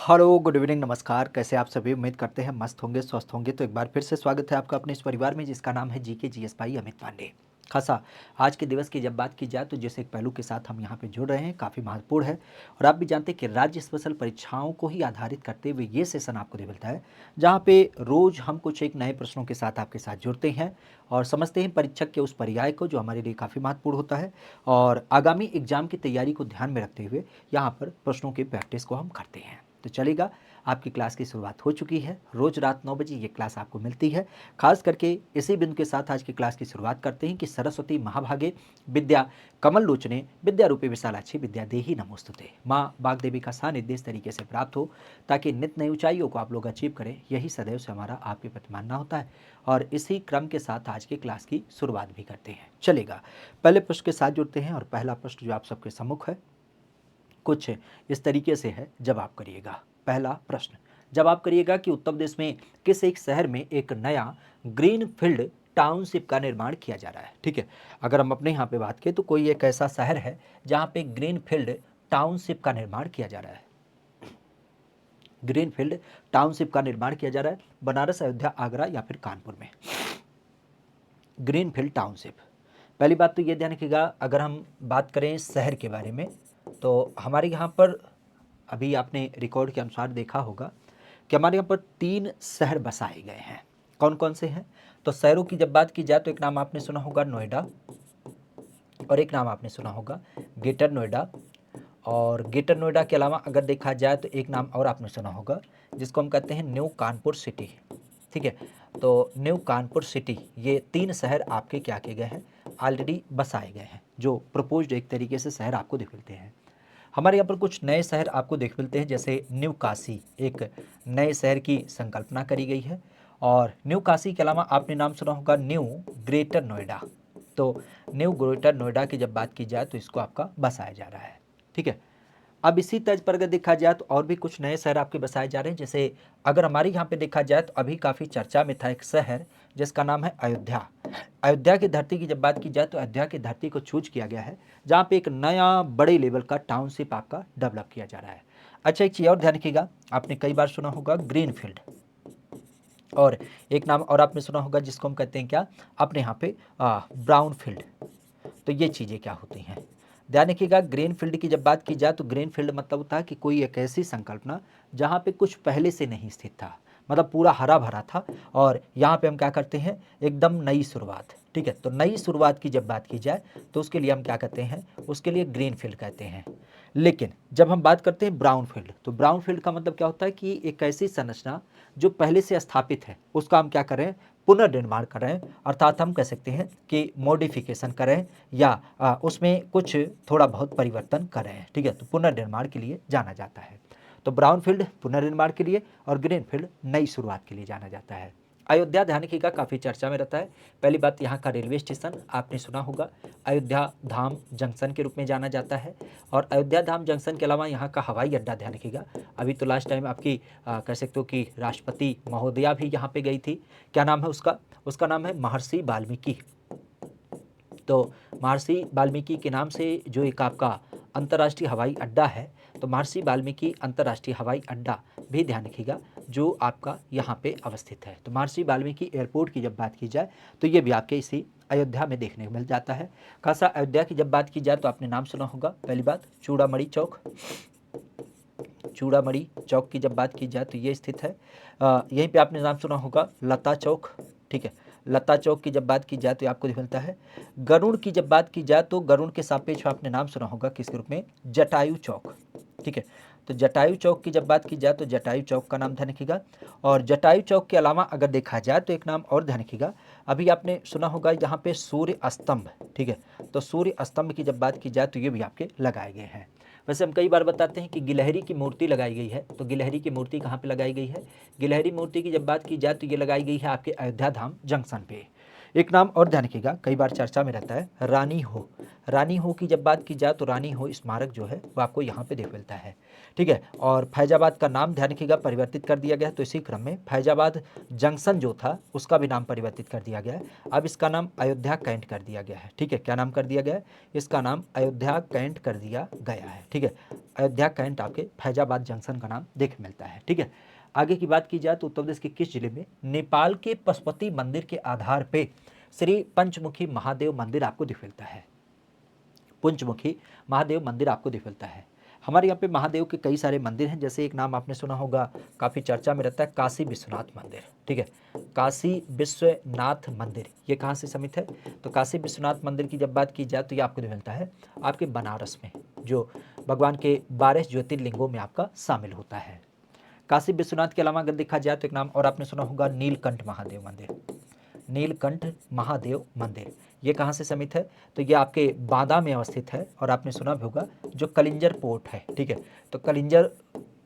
Hello, good evening, नमस्कार। कैसे आप सभी? उम्मीद करते हैं मस्त होंगे, स्वस्थ होंगे। तो एक बार फिर से स्वागत है आपका अपने इस परिवार में जिसका नाम है जीके जीएस भाई अमित पांडे। खासा आज के दिवस की जब बात की जाए तो जिस एक पहलू के साथ हम यहाँ पे जुड़ रहे हैं काफ़ी महत्वपूर्ण है। और आप भी जानते हैं कि राज्य स्पेशल परीक्षाओं को ही आधारित करते हुए ये सेशन आपको दे मिलता है जहाँ पे रोज़ हम कुछ एक नए प्रश्नों के साथ आपके साथ जुड़ते हैं और समझते हैं परीक्षक के उस पर्याय को जो हमारे लिए काफ़ी महत्वपूर्ण होता है। और आगामी एग्जाम की तैयारी को ध्यान में रखते हुए यहाँ पर प्रश्नों की प्रैक्टिस को हम करते हैं। तो चलेगा, आपकी क्लास की शुरुआत हो चुकी है। रोज़ रात 9 बजे ये क्लास आपको मिलती है। खास करके इसी बिंदु के साथ आज की क्लास की शुरुआत करते हैं कि सरस्वती महाभागे विद्या कमल लोचने विद्या रूपी विशालाक्षी विद्या देही नमोस्तुते। माँ बागदेवी का सानिध्य इस तरीके से प्राप्त हो ताकि नित्य नई ऊंचाइयों को आप लोग अचीव करें, यही सदैव से हमारा आपके प्रति मानना होता है। और इसी क्रम के साथ आज की क्लास की शुरुआत भी करते हैं। चलेगा, पहले प्रश्न के साथ जुड़ते हैं और पहला प्रश्न जो आप सबके सम्मुख है कुछ इस तरीके से है, जवाब करिएगा। पहला प्रश्न जवाब करिएगा कि उत्तर प्रदेश में किस एक शहर में एक नया ग्रीन फील्ड टाउनशिप का निर्माण किया जा रहा है। ठीक है, अगर हम अपने यहाँ पे बात करें तो कोई एक ऐसा शहर है जहाँ पे ग्रीन फील्ड टाउनशिप का निर्माण किया जा रहा है। ग्रीन फील्ड टाउनशिप का निर्माण किया जा रहा है बनारस, अयोध्या, आगरा या फिर कानपुर में। ग्रीन फील्ड टाउनशिप, पहली बात तो ये ध्यान रखिएगा, अगर हम बात करें शहर के बारे में तो हमारे यहाँ पर अभी आपने रिकॉर्ड के अनुसार देखा होगा कि हमारे यहाँ पर 3 शहर बसाए गए हैं। कौन कौन से हैं? तो शहरों की जब बात की जाए तो एक नाम आपने सुना होगा नोएडा और एक नाम आपने सुना होगा ग्रेटर नोएडा। और ग्रेटर नोएडा के अलावा अगर देखा जाए तो एक नाम और आपने सुना होगा जिसको हम कहते हैं न्यू कानपुर सिटी। ठीक है, तो न्यू कानपुर सिटी, ये 3 शहर आपके क्या किए गए हैं, ऑलरेडी बसाए गए हैं, जो प्रपोज्ड एक तरीके से शहर आपको दिख मिलते हैं। हमारे यहाँ पर कुछ नए शहर आपको देख मिलते हैं, जैसे न्यू काशी, एक नए शहर की संकल्पना करी गई है। और न्यू काशी के अलावा आपने नाम सुना होगा न्यू ग्रेटर नोएडा। तो न्यू ग्रेटर नोएडा की जब बात की जाए तो इसको आपका बसाया जा रहा है। ठीक है, अब इसी तर्ज पर अगर देखा जाए तो और भी कुछ नए शहर आपके बसाए जा रहे हैं। जैसे अगर हमारे यहाँ पे देखा जाए तो अभी काफ़ी चर्चा में था एक शहर जिसका नाम है अयोध्या। अयोध्या की धरती की जब बात की जाए तो अयोध्या की धरती को चूज किया गया है जहाँ पे एक नया बड़े लेवल का टाउनशिप आपका डेवलप किया जा रहा है। अच्छा, एक चीज़ और ध्यान रखिएगा, आपने कई बार सुना होगा ग्रीन फील्ड, और एक नाम और आपने सुना होगा जिसको हम कहते हैं क्या अपने यहाँ पे ब्राउन फील्ड। तो ये चीज़ें क्या होती हैं, ध्यान रखिएगा। ग्रीन फील्ड की जब बात की जाए तो ग्रीन फील्ड मतलब होता है कि कोई एक ऐसी संकल्पना जहाँ पे कुछ पहले से नहीं स्थित था, मतलब पूरा हरा भरा था, और यहाँ पे हम क्या करते हैं, एकदम नई शुरुआत। ठीक है, तो नई शुरुआत की जब बात की जाए तो उसके लिए हम क्या कहते हैं, उसके लिए ग्रीन फील्ड कहते हैं। लेकिन जब हम बात करते हैं ब्राउन फील्ड, तो ब्राउन फील्ड का मतलब क्या होता है कि एक ऐसी संरचना जो पहले से स्थापित है उसका हम क्या करें, पुनर्निर्माण करें, अर्थात हम कह सकते हैं कि मॉडिफिकेशन करें या उसमें कुछ थोड़ा बहुत परिवर्तन करें। ठीक है, तो पुनर्निर्माण के लिए जाना जाता है। तो ब्राउन फील्ड पुनर्निर्माण के लिए और ग्रीन फील्ड नई शुरुआत के लिए जाना जाता है। अयोध्या ध्यान रखिएगा काफ़ी चर्चा में रहता है। पहली बात, यहाँ का रेलवे स्टेशन आपने सुना होगा अयोध्या धाम जंक्शन के रूप में जाना जाता है। और अयोध्या धाम जंक्शन के अलावा यहाँ का हवाई अड्डा ध्यान रखिएगा, अभी तो लास्ट टाइम आपकी कह सकते हो कि राष्ट्रपति महोदया भी यहाँ पे गई थी। क्या नाम है उसका, उसका नाम है महर्षि वाल्मीकि। तो महर्षि वाल्मीकि के नाम से जो एक आपका अंतर्राष्ट्रीय हवाई अड्डा है, तो महर्षि वाल्मीकि अंतर्राष्ट्रीय हवाई अड्डा भी ध्यान रखिएगा जो आपका यहाँ पे अवस्थित है। तो महर्षि वाल्मीकि एयरपोर्ट की जब बात की जाए तो ये भी आपके इसी अयोध्या में देखने को मिल जाता है। खासा अयोध्या की जब बात की जाए तो आपने नाम सुना होगा, पहली बात चूड़ामणि चौक। चूड़ामणि चौक की जब बात की जाए तो ये स्थित है। यहीं पे आपने नाम सुना होगा लता चौक। ठीक है, लता चौक की जब बात की जाए तो आपको मिलता है। गरुड़ की जब बात की जाए तो गरुड़ के सापेक्ष आपने नाम सुना होगा किसके रूप में, जटायु चौक। ठीक है, तो जटायु चौक की जब बात की जाए तो जटायु चौक का नाम ध्यान रखिएगा। और जटायु चौक के अलावा अगर देखा जाए तो एक नाम और ध्यान रखिएगा, अभी आपने सुना होगा यहाँ पे सूर्य स्तंभ। ठीक है, तो सूर्य स्तंभ की जब बात की जाए तो ये भी आपके लगाए गए हैं। वैसे हम कई बार बताते हैं कि गिलहरी की मूर्ति लगाई गई है, तो गिलहरी की मूर्ति कहाँ पे लगाई गई है, गिलहरी मूर्ति की जब बात की जाए तो ये लगाई गई है आपके अयोध्या धाम जंक्शन पे। एक नाम और ध्यान रखिएगा, कई बार चर्चा में रहता है रानी हो। रानी हो की जब बात की जाए तो रानी हो स्मारक जो है वो आपको यहाँ पे देख मिलता है। ठीक है। और फैजाबाद का नाम ध्यान रखिएगा परिवर्तित कर दिया गया है, तो इसी क्रम में फैजाबाद जंक्शन जो था उसका भी नाम परिवर्तित कर दिया गया है। अब इसका नाम अयोध्या कैंट कर दिया गया है। ठीक है, क्या नाम कर दिया गया है? इसका नाम अयोध्या कैंट कर दिया गया है। ठीक है, अयोध्या कैंट आपके फैजाबाद जंक्शन का नाम देख मिलता है। ठीक है, आगे की बात की जाए तो उत्तर प्रदेश के किस जिले में नेपाल के पशुपति मंदिर के आधार पे श्री पंचमुखी महादेव मंदिर आपको दिख मिलता है? पंचमुखी महादेव मंदिर आपको दिख मिलता है। हमारे यहाँ पे महादेव के कई सारे मंदिर हैं, जैसे एक नाम आपने सुना होगा, काफ़ी चर्चा में रहता है, काशी विश्वनाथ मंदिर। ठीक है, काशी विश्वनाथ मंदिर ये कहाँ से समित है? तो काशी विश्वनाथ मंदिर की जब बात की जाए तो ये आपको मिलता है आपके बनारस में, जो भगवान के 12 ज्योतिर्लिंगों में आपका शामिल होता है। काशी विश्वनाथ के अलावा अगर देखा जाए तो एक नाम और आपने सुना होगा, नीलकंठ महादेव मंदिर। नीलकंठ महादेव मंदिर ये कहाँ से समित है? तो ये आपके बांदा में अवस्थित है, और आपने सुना भी होगा जो कलिंजर पोर्ट है। ठीक है, तो कलिंजर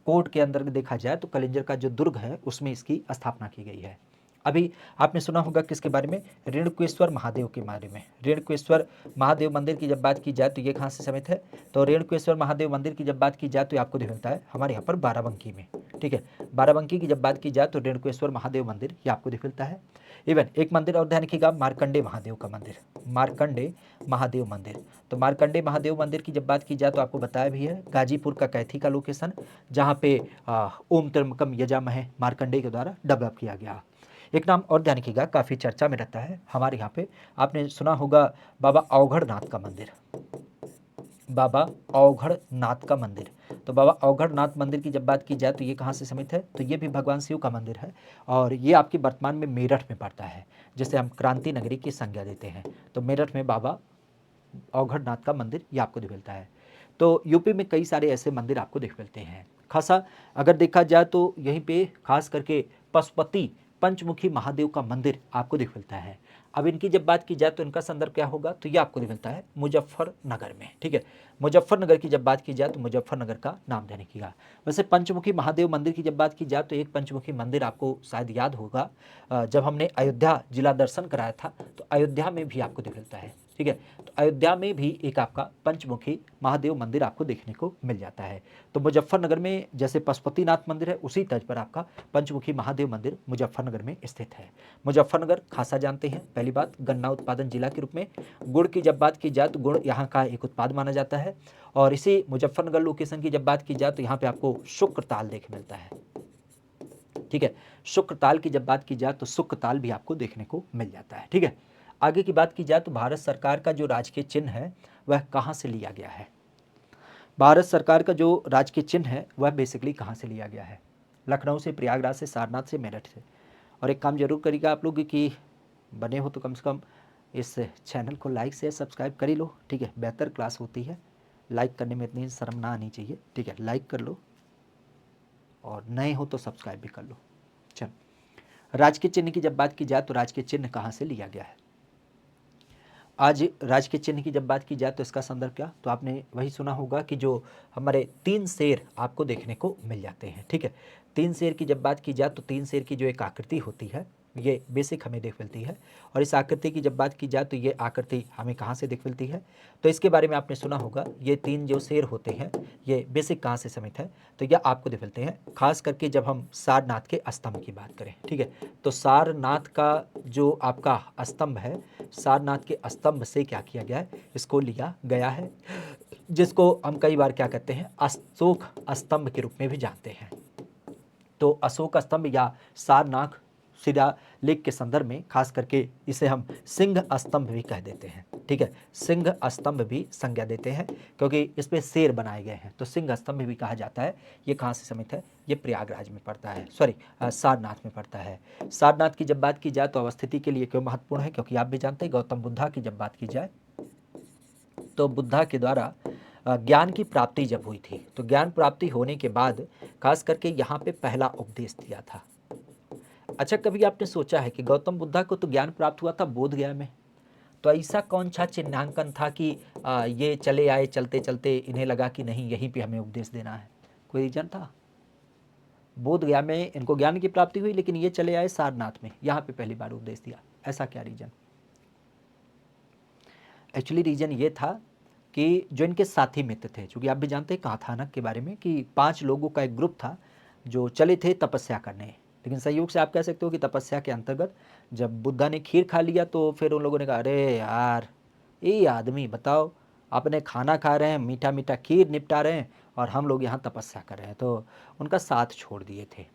पोर्ट के अंदर देखा जाए तो कलिंजर का जो दुर्ग है उसमें इसकी स्थापना की गई है। अभी आपने सुना होगा किसके बारे में? रेणुकेश्वर महादेव के बारे में। रेणुकेश्वर महादेव मंदिर की जब बात की जाए तो ये कहाँ से समित है? तो रेणुकेश्वर महादेव मंदिर की जब बात की जाए तो ये आपको मिलता है हमारे यहाँ पर बाराबंकी में। ठीक है, बाराबंकी की जब बात की जाए तो रेणुकेश्वर महादेव मंदिर ये आपको दिख मिलता है। इवन एक मंदिर और ध्यान रखिएगा, मार्कंडे महादेव का मंदिर। मार्कंडे महादेव मंदिर, तो मार्कंडे महादेव मंदिर की जब बात की जाए तो आपको बताया भी है गाजीपुर का कैथी का लोकेशन, जहाँ पे ओम त्र्यंबकम यजामहे मार्कंडे के द्वारा डेवलप किया गया। एक नाम और ध्यान रखिएगा, काफ़ी चर्चा में रहता है हमारे यहाँ पे, आपने सुना होगा बाबा अवघड़नाथ का मंदिर। बाबा अवघड़नाथ का मंदिर, तो बाबा अवघड़नाथ मंदिर की जब बात की जाए तो ये कहाँ से समित है? तो ये भी भगवान शिव का मंदिर है, और ये आपके वर्तमान में मेरठ में पड़ता है, जिसे हम क्रांति नगरी की संज्ञा देते हैं। तो मेरठ में बाबा अवघड़नाथ का मंदिर ये आपको दिख मिलता है। तो यूपी में कई सारे ऐसे मंदिर आपको दिख मिलते हैं। खासा अगर देखा जाए तो यहीं पे खास करके पशुपति पंचमुखी महादेव का मंदिर आपको दिख मिलता है। अब इनकी जब बात की जाए तो इनका संदर्भ क्या होगा? तो ये आपको दिख मिलता है मुजफ्फरनगर में। ठीक है, मुजफ्फरनगर की जब बात की जाए तो मुजफ्फरनगर का नाम ध्यान रखिएगा। वैसे पंचमुखी महादेव मंदिर की जब बात की जाए तो एक पंचमुखी मंदिर आपको शायद याद होगा, जब हमने अयोध्या जिला दर्शन कराया था तो अयोध्या में भी आपको दिख मिलता है। ठीक है, तो अयोध्या में भी एक आपका पंचमुखी महादेव मंदिर आपको देखने को मिल जाता है। तो मुजफ्फरनगर में जैसे पशुपतिनाथ मंदिर है, उसी तर्ज पर आपका पंचमुखी महादेव मंदिर मुजफ्फरनगर में स्थित है। मुजफ्फरनगर खासा जानते हैं, पहली बात गन्ना उत्पादन जिला के रूप में, गुड़ की जब बात की जाए तो गुड़ यहाँ का एक उत्पाद माना जाता है। और इसी मुजफ्फरनगर लोकेशन की जब बात की जाए तो यहाँ पे आपको शुक्रताल देख मिलता है। ठीक है, शुक्रताल की जब बात की जाए तो शुक्रताल भी आपको देखने को मिल जाता है। ठीक है, आगे की बात की जाए तो भारत सरकार का जो राजकीय चिन्ह है वह कहाँ से लिया गया है? भारत सरकार का जो राजकीय चिन्ह है वह बेसिकली कहाँ से लिया गया है? लखनऊ से, प्रयागराज से, सारनाथ से, मेरठ से। और एक काम जरूर करिएगा आप लोग कि बने हो तो कम से कम इस चैनल को लाइक से सब्सक्राइब कर ही लो। ठीक है, बेहतर क्लास होती है, लाइक करने में इतनी शर्म ना आनी चाहिए। ठीक है, लाइक कर लो, और नए हो तो सब्सक्राइब भी कर लो। चल, राजकीय चिन्ह की जब बात की जाए तो राजकीय चिन्ह कहाँ से लिया गया है? आज राजकीय चिन्ह की जब बात की जाए तो इसका संदर्भ क्या? तो आपने वही सुना होगा कि जो हमारे 3 शेर आपको देखने को मिल जाते हैं। ठीक है, 3 शेर की जब बात की जाए तो 3 शेर की जो एक आकृति होती है ये बेसिक हमें देख मिलती है। और इस आकृति की जब बात की जाए तो ये आकृति हमें कहाँ से दिख मिलती है? तो इसके बारे में आपने सुना होगा, ये 3 जो शेर होते हैं ये बेसिक कहाँ से समित है? तो यह आपको दिख मिलते हैं खास करके जब हम सारनाथ के स्तंभ की बात करें। ठीक है, तो सारनाथ का जो आपका स्तंभ है, सारनाथ के स्तंभ से क्या किया गया है? इसको लिया गया है, जिसको हम कई बार क्या कहते हैं? अशोक स्तंभ के रूप में भी जानते हैं। तो अशोक स्तंभ या सारनाथ शिलालेख के संदर्भ में खास करके इसे हम सिंह स्तंभ भी कह देते हैं। ठीक है, सिंह स्तंभ भी संज्ञा देते हैं क्योंकि इस पे शेर बनाए गए हैं, तो सिंह स्तंभ भी कहा जाता है। ये कहाँ से समित है? ये प्रयागराज में पड़ता है, सॉरी सारनाथ में पड़ता है। सारनाथ की जब बात की जाए तो अवस्थिति के लिए क्यों महत्वपूर्ण है? क्योंकि आप भी जानते हैं गौतम बुद्धा की जब बात की जाए तो बुद्धा के द्वारा ज्ञान की प्राप्ति जब हुई थी, तो ज्ञान प्राप्ति होने के बाद खास करके यहाँ पे पहला उपदेश दिया था। अच्छा, कभी आपने सोचा है कि गौतम बुद्धा को तो ज्ञान प्राप्त हुआ था बोध गया में, तो ऐसा कौन सा चिन्हांकन था कि ये चले आए चलते चलते इन्हें लगा कि नहीं यहीं पे हमें उपदेश देना है? कोई रीजन था? बोध गया में इनको ज्ञान की प्राप्ति हुई, लेकिन ये चले आए सारनाथ में, यहाँ पे पहली बार उपदेश दिया। ऐसा क्या रीजन? एक्चुअली रीजन ये था कि जो इनके साथी मित्र थे, चूँकि आप भी जानते हैं कथानक के बारे में कि 5 लोगों का एक ग्रुप था जो चले थे तपस्या करने। लेकिन संयोग से आप कह सकते हो कि तपस्या के अंतर्गत जब बुद्धा ने खीर खा लिया तो फिर उन लोगों ने कहा, अरे यार ये आदमी बताओ, अपने खाना खा रहे हैं, मीठा मीठा खीर निपटा रहे हैं और हम लोग यहाँ तपस्या कर रहे हैं, तो उनका साथ छोड़ दिए थे।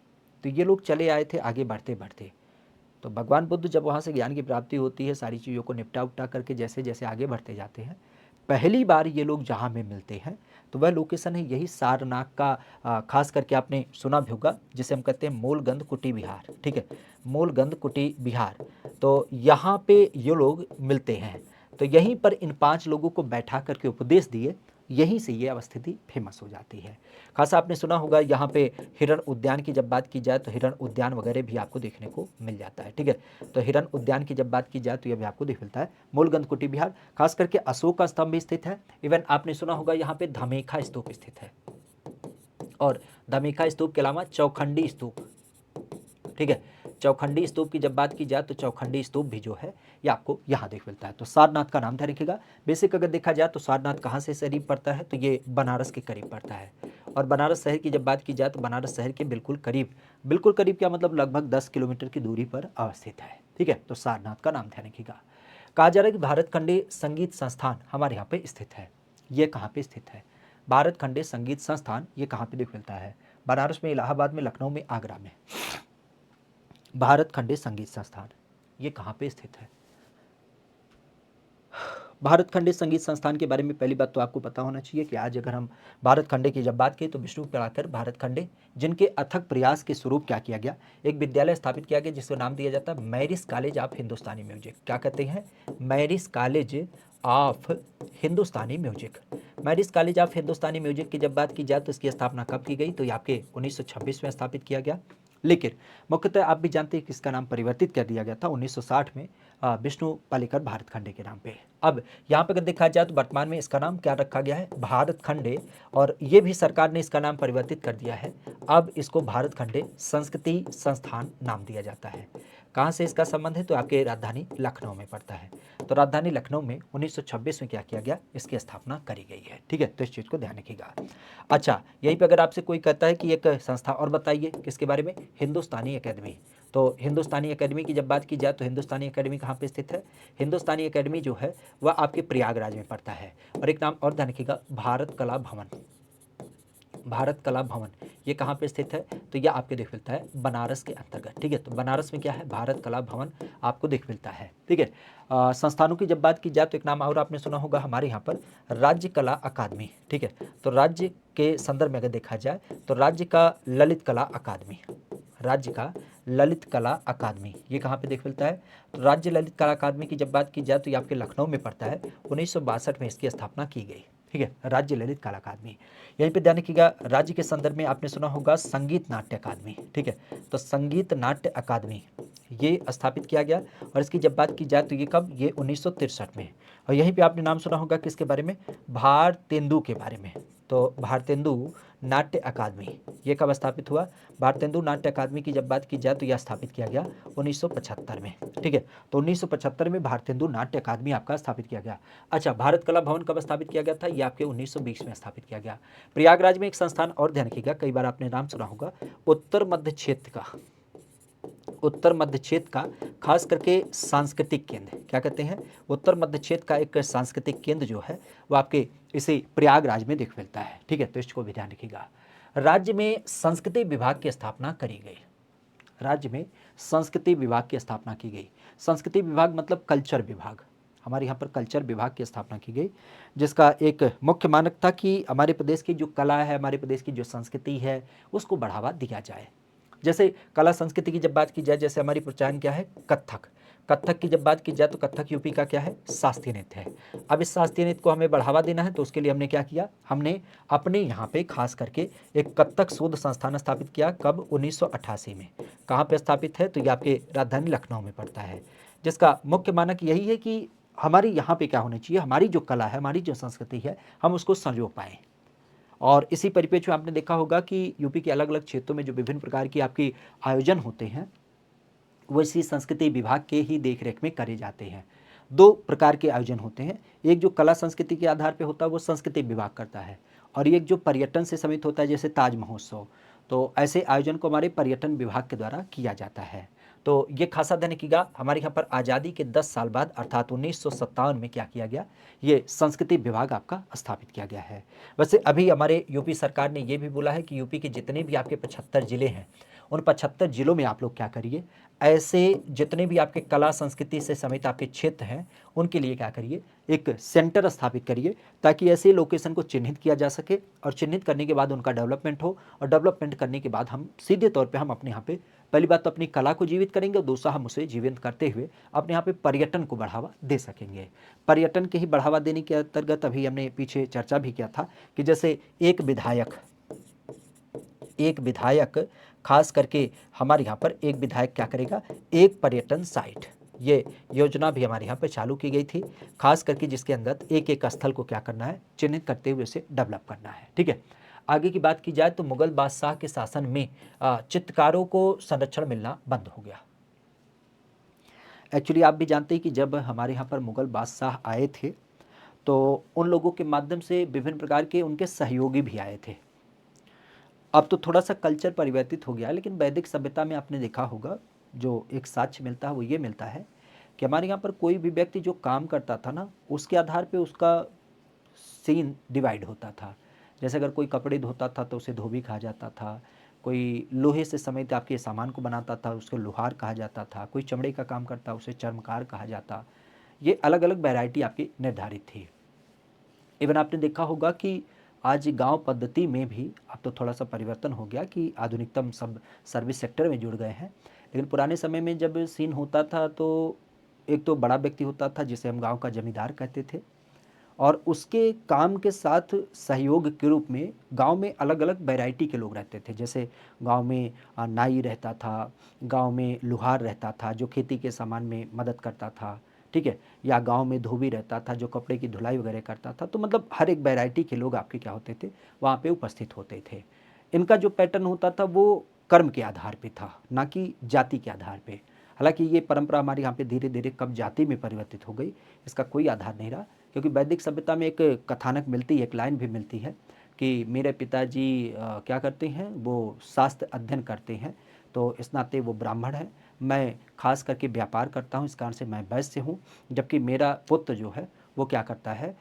तो ये लोग चले आए थे आगे बढ़ते बढ़ते। तो भगवान बुद्ध जब वहाँ से ज्ञान की प्राप्ति होती है, सारी चीज़ों को निपटा उपटा करके जैसे जैसे आगे बढ़ते जाते हैं, पहली बार ये लोग जहाँ में मिलते हैं तो वह लोकेशन है यही सारनाथ का, खास करके आपने सुना भी होगा जिसे हम कहते हैं मूलगंध कुटी विहार। ठीक है, मूलगंध कुटी विहार, तो यहाँ पे ये लोग मिलते हैं। तो यहीं पर इन 5 लोगों को बैठा करके उपदेश दिए, यहीं से ये अवस्थिति फेमस हो जाती है। खासा आपने सुना होगा यहाँ पे हिरण उद्यान की जब बात की जाए तो हिरण उद्यान वगैरह भी आपको देखने को मिल जाता है। ठीक है, तो हिरण उद्यान की जब बात की जाए तो यह भी आपको दिख मिलता है। मूलगंध कुटी विहार, खास करके अशोक का स्तंभ भी स्थित है। इवन आपने सुना होगा यहाँ पे धमेखा स्तूप स्थित है, और धमेखा स्तूप के अलावा चौखंडी स्तूप। ठीक है, चौखंडी स्तूप की जब बात की जाए तो चौखंडी स्तूप भी जो है ये आपको यहाँ देख मिलता है। तो सारनाथ का नाम ध्यान रखिएगा। बेसिक अगर देखा जाए तो सारनाथ कहाँ से करीब पड़ता है, तो ये बनारस के करीब पड़ता है। और बनारस शहर की जब बात की जाए तो बनारस शहर के बिल्कुल करीब क्या मतलब लगभग 10 किलोमीटर की दूरी पर अवस्थित है। ठीक है, तो सारनाथ का नाम ध्यान रखिएगा। कहा जा रहा है कि भारत खंडे संगीत संस्थान हमारे यहाँ पे स्थित है। ये कहाँ पे स्थित है? भारत खंडे संगीत संस्थान ये कहाँ पे देख मिलता है? बनारस में, इलाहाबाद में, लखनऊ में, आगरा में। भारत खंडे संगीत संस्थान ये कहाँ पे स्थित है? भारत खंडे संगीत संस्थान के बारे में पहली बात तो आपको पता होना चाहिए कि आज अगर हम भारत खंडे की जब बात करें तो विष्णु पराकर भारत खंडे, जिनके अथक प्रयास के स्वरूप क्या किया गया, एक विद्यालय स्थापित किया गया जिसका नाम दिया जाता है Marris college of Hindustani music. क्या कहते हैं? Marris college of Hindustani music. Marris college of Hindustani music की जब बात की जाए तो इसकी स्थापना कब की गई, तो ये आपके 1926 में स्थापित किया गया। लेकिन मुख्यतः आप भी जानते हैं कि इसका नाम परिवर्तित कर दिया गया था 1960 में विष्णु पालेकर भारत खंडे के नाम पे। अब यहाँ पे अगर देखा जाए तो वर्तमान में इसका नाम क्या रखा गया है? भारत खंडे, और ये भी सरकार ने इसका नाम परिवर्तित कर दिया है। अब इसको भारत खंडे संस्कृति संस्थान नाम दिया जाता है। कहाँ से इसका संबंध है? तो आपके राजधानी लखनऊ में पड़ता है। तो राजधानी लखनऊ में 1926 में क्या किया गया? इसकी स्थापना करी गई है। ठीक है, तो इस चीज़ को ध्यान रखिएगा। अच्छा, यहीं पे अगर आपसे कोई कहता है कि एक संस्था और बताइए किसके बारे में, हिंदुस्तानी एकेडमी, तो हिंदुस्तानी एकेडमी की जब बात की जाए तो हिंदुस्तानी एकेडमी कहाँ पे स्थित है? हिंदुस्तानी एकेडमी जो है वह आपके प्रयागराज में पड़ता है। और एक नाम और ध्यान रखिएगा, भारत कला भवन। भारत कला भवन ये कहाँ पे स्थित है? तो यह आपके देख मिलता है बनारस के अंतर्गत। ठीक है, तो बनारस में क्या है? भारत कला भवन आपको देख मिलता है। ठीक है, संस्थानों की जब बात की जाए तो एक नाम और आपने सुना होगा हमारे यहाँ पर, राज्य कला अकादमी। ठीक है, तो राज्य के संदर्भ में अगर देखा जाए तो राज्य का ललित कला अकादमी, राज्य का ललित कला अकादमी ये कहाँ पे देख मिलता है? तो राज्य ललित कला अकादमी की जब बात की जाए तो ये आपके लखनऊ में पड़ता है। 1962 में इसकी स्थापना की गई। ठीक है, राज्य ललित कला अकादमी। यहीं पे ध्यान रखिएगा, राज्य के संदर्भ में आपने सुना होगा संगीत नाट्य अकादमी। ठीक है, तो संगीत नाट्य अकादमी ये स्थापित किया गया। और इसकी जब बात की जाए तो ये कब? ये 1963 में। और यहीं पे आपने नाम सुना होगा किसके बारे में? भारतेंदु के बारे में। तो भारतेंदु नाट्य अकादमी ये कब स्थापित हुआ? भारतेंदु नाट्य अकादमी की जब बात की जाए तो यह स्थापित किया गया 1975 में। ठीक है, तो 1975 में भारतेंदु नाट्य अकादमी आपका स्थापित किया गया। अच्छा, भारत कला भवन कब स्थापित किया गया था? ये आपके 1920 में स्थापित किया गया। प्रयागराज में एक संस्थान और ध्यान रखिएगा, कई बार आपने नाम सुना होगा, उत्तर मध्य क्षेत्र का, उत्तर मध्य क्षेत्र का खास करके सांस्कृतिक केंद्र। क्या कहते हैं? उत्तर मध्य क्षेत्र का एक सांस्कृतिक केंद्र जो है वो आपके इसी प्रयागराज में देख मिलता है। ठीक है, तो इसको भी ध्यान रखिएगा। राज्य में संस्कृति विभाग की स्थापना करी गई। राज्य में संस्कृति विभाग की स्थापना की गई। संस्कृति विभाग मतलब कल्चर विभाग। हमारे यहाँ पर कल्चर विभाग की स्थापना की गई, जिसका एक मुख्य मानक था कि हमारे प्रदेश की जो कला है, हमारे प्रदेश की जो संस्कृति है, उसको बढ़ावा दिया जाए। जैसे कला संस्कृति की जब बात की जाए, जैसे हमारी पहचान क्या है? कथक। कथक की जब बात की जाए तो कथक यूपी का क्या है? शास्त्रीय नृत्य है। अब इस शास्त्रीय नृत्य को हमें बढ़ावा देना है तो उसके लिए हमने क्या किया? हमने अपने यहाँ पे खास करके एक कथक शोध संस्थान स्थापित किया। कब? 1988 में। कहाँ पे स्थापित है? तो ये आपके राजधानी लखनऊ में पड़ता है, जिसका मुख्य मानक यही है कि हमारे यहाँ पे क्या होना चाहिए, हमारी जो कला है, हमारी जो संस्कृति है, हम उसको संजो पाएँ। और इसी परिप्रेक्ष्य में आपने देखा होगा कि यूपी के अलग अलग क्षेत्रों में जो विभिन्न प्रकार की आपकी आयोजन होते हैं वो इसी संस्कृति विभाग के ही देखरेख में करे जाते हैं। दो प्रकार के आयोजन होते हैं। एक जो कला संस्कृति के आधार पे होता है वो संस्कृति विभाग करता है, और एक जो पर्यटन से सम्मिलित होता है जैसे ताज महोत्सव, तो ऐसे आयोजन को हमारे पर्यटन विभाग के द्वारा किया जाता है। तो ये खासा ध्यान रखिएगा, हमारे यहाँ पर आज़ादी के 10 साल बाद अर्थात 1957 में क्या किया गया, ये संस्कृति विभाग आपका स्थापित किया गया है। वैसे अभी हमारे यूपी सरकार ने ये भी बोला है कि यूपी के जितने भी आपके 75 जिले हैं, उन 75 जिलों में आप लोग क्या करिए, ऐसे जितने भी आपके कला संस्कृति से समेत आपके क्षेत्र हैं उनके लिए क्या करिए, एक सेंटर स्थापित करिए, ताकि ऐसे लोकेशन को चिन्हित किया जा सके, और चिन्हित करने के बाद उनका डेवलपमेंट हो, और डेवलपमेंट करने के बाद हम सीधे तौर पे हम अपने यहाँ पे पहली बात तो अपनी कला को जीवित करेंगे, और दूसरा हम उसे जीवित करते हुए अपने यहाँ पे पर्यटन को बढ़ावा दे सकेंगे। पर्यटन के ही बढ़ावा देने के अंतर्गत अभी हमने पीछे चर्चा भी किया था कि जैसे एक विधायक खास करके हमारे यहाँ पर एक विधायक क्या करेगा, एक पर्यटन साइट, ये योजना भी हमारे यहाँ पर चालू की गई थी, खास करके जिसके अंदर एक एक स्थल को क्या करना है, चिन्हित करते हुए उसे डेवलप करना है। ठीक है, आगे की बात की जाए तो मुगल बादशाह के शासन में चित्रकारों को संरक्षण मिलना बंद हो गया। एक्चुअली आप भी जानते हैं कि जब हमारे यहाँ पर मुगल बादशाह आए थे तो उन लोगों के माध्यम से विभिन्न प्रकार के उनके सहयोगी भी आए थे। अब तो थोड़ा सा कल्चर परिवर्तित हो गया, लेकिन वैदिक सभ्यता में आपने देखा होगा जो एक साक्ष्य मिलता है वो ये मिलता है कि हमारे यहाँ पर कोई भी व्यक्ति जो काम करता था ना, उसके आधार पे उसका सीन डिवाइड होता था। जैसे अगर कोई कपड़े धोता था तो उसे धोबी कहा जाता था, कोई लोहे से समेत आपके सामान को बनाता था उसको लोहार कहा जाता था, कोई चमड़े का काम करता उसे चर्मकार कहा जाता। ये अलग अलग वैरायटी आपकी निर्धारित थी। इवन आपने देखा होगा कि आज गांव पद्धति में भी अब तो थोड़ा सा परिवर्तन हो गया कि आधुनिकतम सब सर्विस सेक्टर में जुड़ गए हैं, लेकिन पुराने समय में जब सीन होता था तो एक तो बड़ा व्यक्ति होता था जिसे हम गांव का जमींदार कहते थे, और उसके काम के साथ सहयोग के रूप में गांव में अलग अलग वैरायटी के लोग रहते थे। जैसे गांव में नाई रहता था, गांव में लुहार रहता था जो खेती के सामान में मदद करता था, ठीक है, या गांव में धोबी रहता था जो कपड़े की धुलाई वगैरह करता था। तो मतलब हर एक वैरायटी के लोग आपके क्या होते थे, वहाँ पे उपस्थित होते थे। इनका जो पैटर्न होता था वो कर्म के आधार पे था, ना कि जाति के आधार पे। हालांकि ये परंपरा हमारे यहाँ पे धीरे धीरे कब जाति में परिवर्तित हो गई इसका कोई आधार नहीं रहा, क्योंकि वैदिक सभ्यता में एक कथानक मिलती है, एक लाइन भी मिलती है कि मेरे पिताजी क्या करते हैं, वो शास्त्र अध्ययन करते हैं, तो इस नाते वो ब्राह्मण है, मैं खास करके व्यापार करता हूँ इस कारण से मैं वैश्य हूँ, जबकि मेरा पुत्र जो है वो क्या करता है,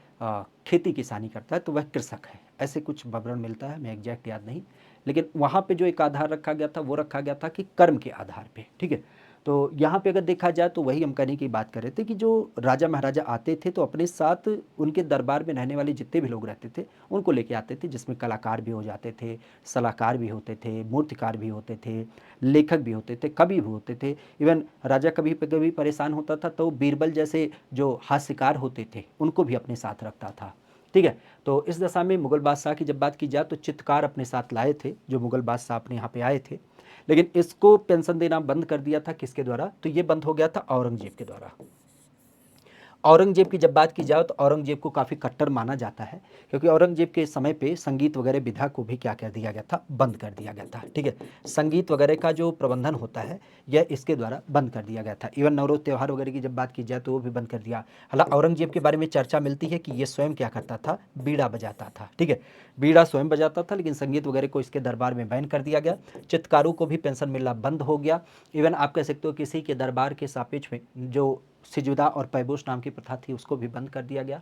खेती किसानी करता है, तो वह कृषक है। ऐसे कुछ विवरण मिलता है, मैं एग्जैक्ट याद नहीं, लेकिन वहाँ पे जो एक आधार रखा गया था वो रखा गया था कि कर्म के आधार पे। ठीक है, तो यहाँ पे अगर देखा जाए तो वही हम करने की बात कर रहे थे कि जो राजा महाराजा आते थे तो अपने साथ उनके दरबार में रहने वाले जितने भी लोग रहते थे उनको लेके आते थे, जिसमें कलाकार भी हो जाते थे, सलाहकार भी होते थे, मूर्तिकार भी होते थे, लेखक भी होते थे, कवि भी होते थे। इवन राजा कभी कभी परेशान होता था तो बीरबल जैसे जो हास्यकार होते थे उनको भी अपने साथ रखता था। ठीक है, तो इस दशा में मुगल बादशाह की जब बात की जाए तो चित्रकार अपने साथ लाए थे जो मुगल बादशाह अपने यहाँ पे आए थे, लेकिन इसको पेंशन देना बंद कर दिया था किसके द्वारा, तो ये बंद हो गया था औरंगजेब के द्वारा। औरंगजेब की जब बात की जाए तो औरंगजेब को काफ़ी कट्टर माना जाता है, क्योंकि औरंगजेब के समय पे संगीत वगैरह विधा को भी क्या कर दिया गया था, बंद कर दिया गया था। ठीक है, संगीत वगैरह का जो प्रबंधन होता है यह इसके द्वारा बंद कर दिया गया था। इवन नवरोज त्यौहार वगैरह की जब बात की जाए तो वो भी बंद कर दिया। हालांकि औरंगजेब के बारे में चर्चा मिलती है कि ये स्वयं क्या करता था, बीड़ा बजाता था। ठीक है, बीड़ा स्वयं बजाता था, लेकिन संगीत वगैरह को इसके दरबार में बैन कर दिया गया। चित्रकारों को भी पेंशन मिलना बंद हो गया। इवन आप कह सकते हो किसी के दरबार के सापेक्ष में जो सिजुदा और पैबोस नाम की प्रथा थी उसको भी बंद कर दिया गया।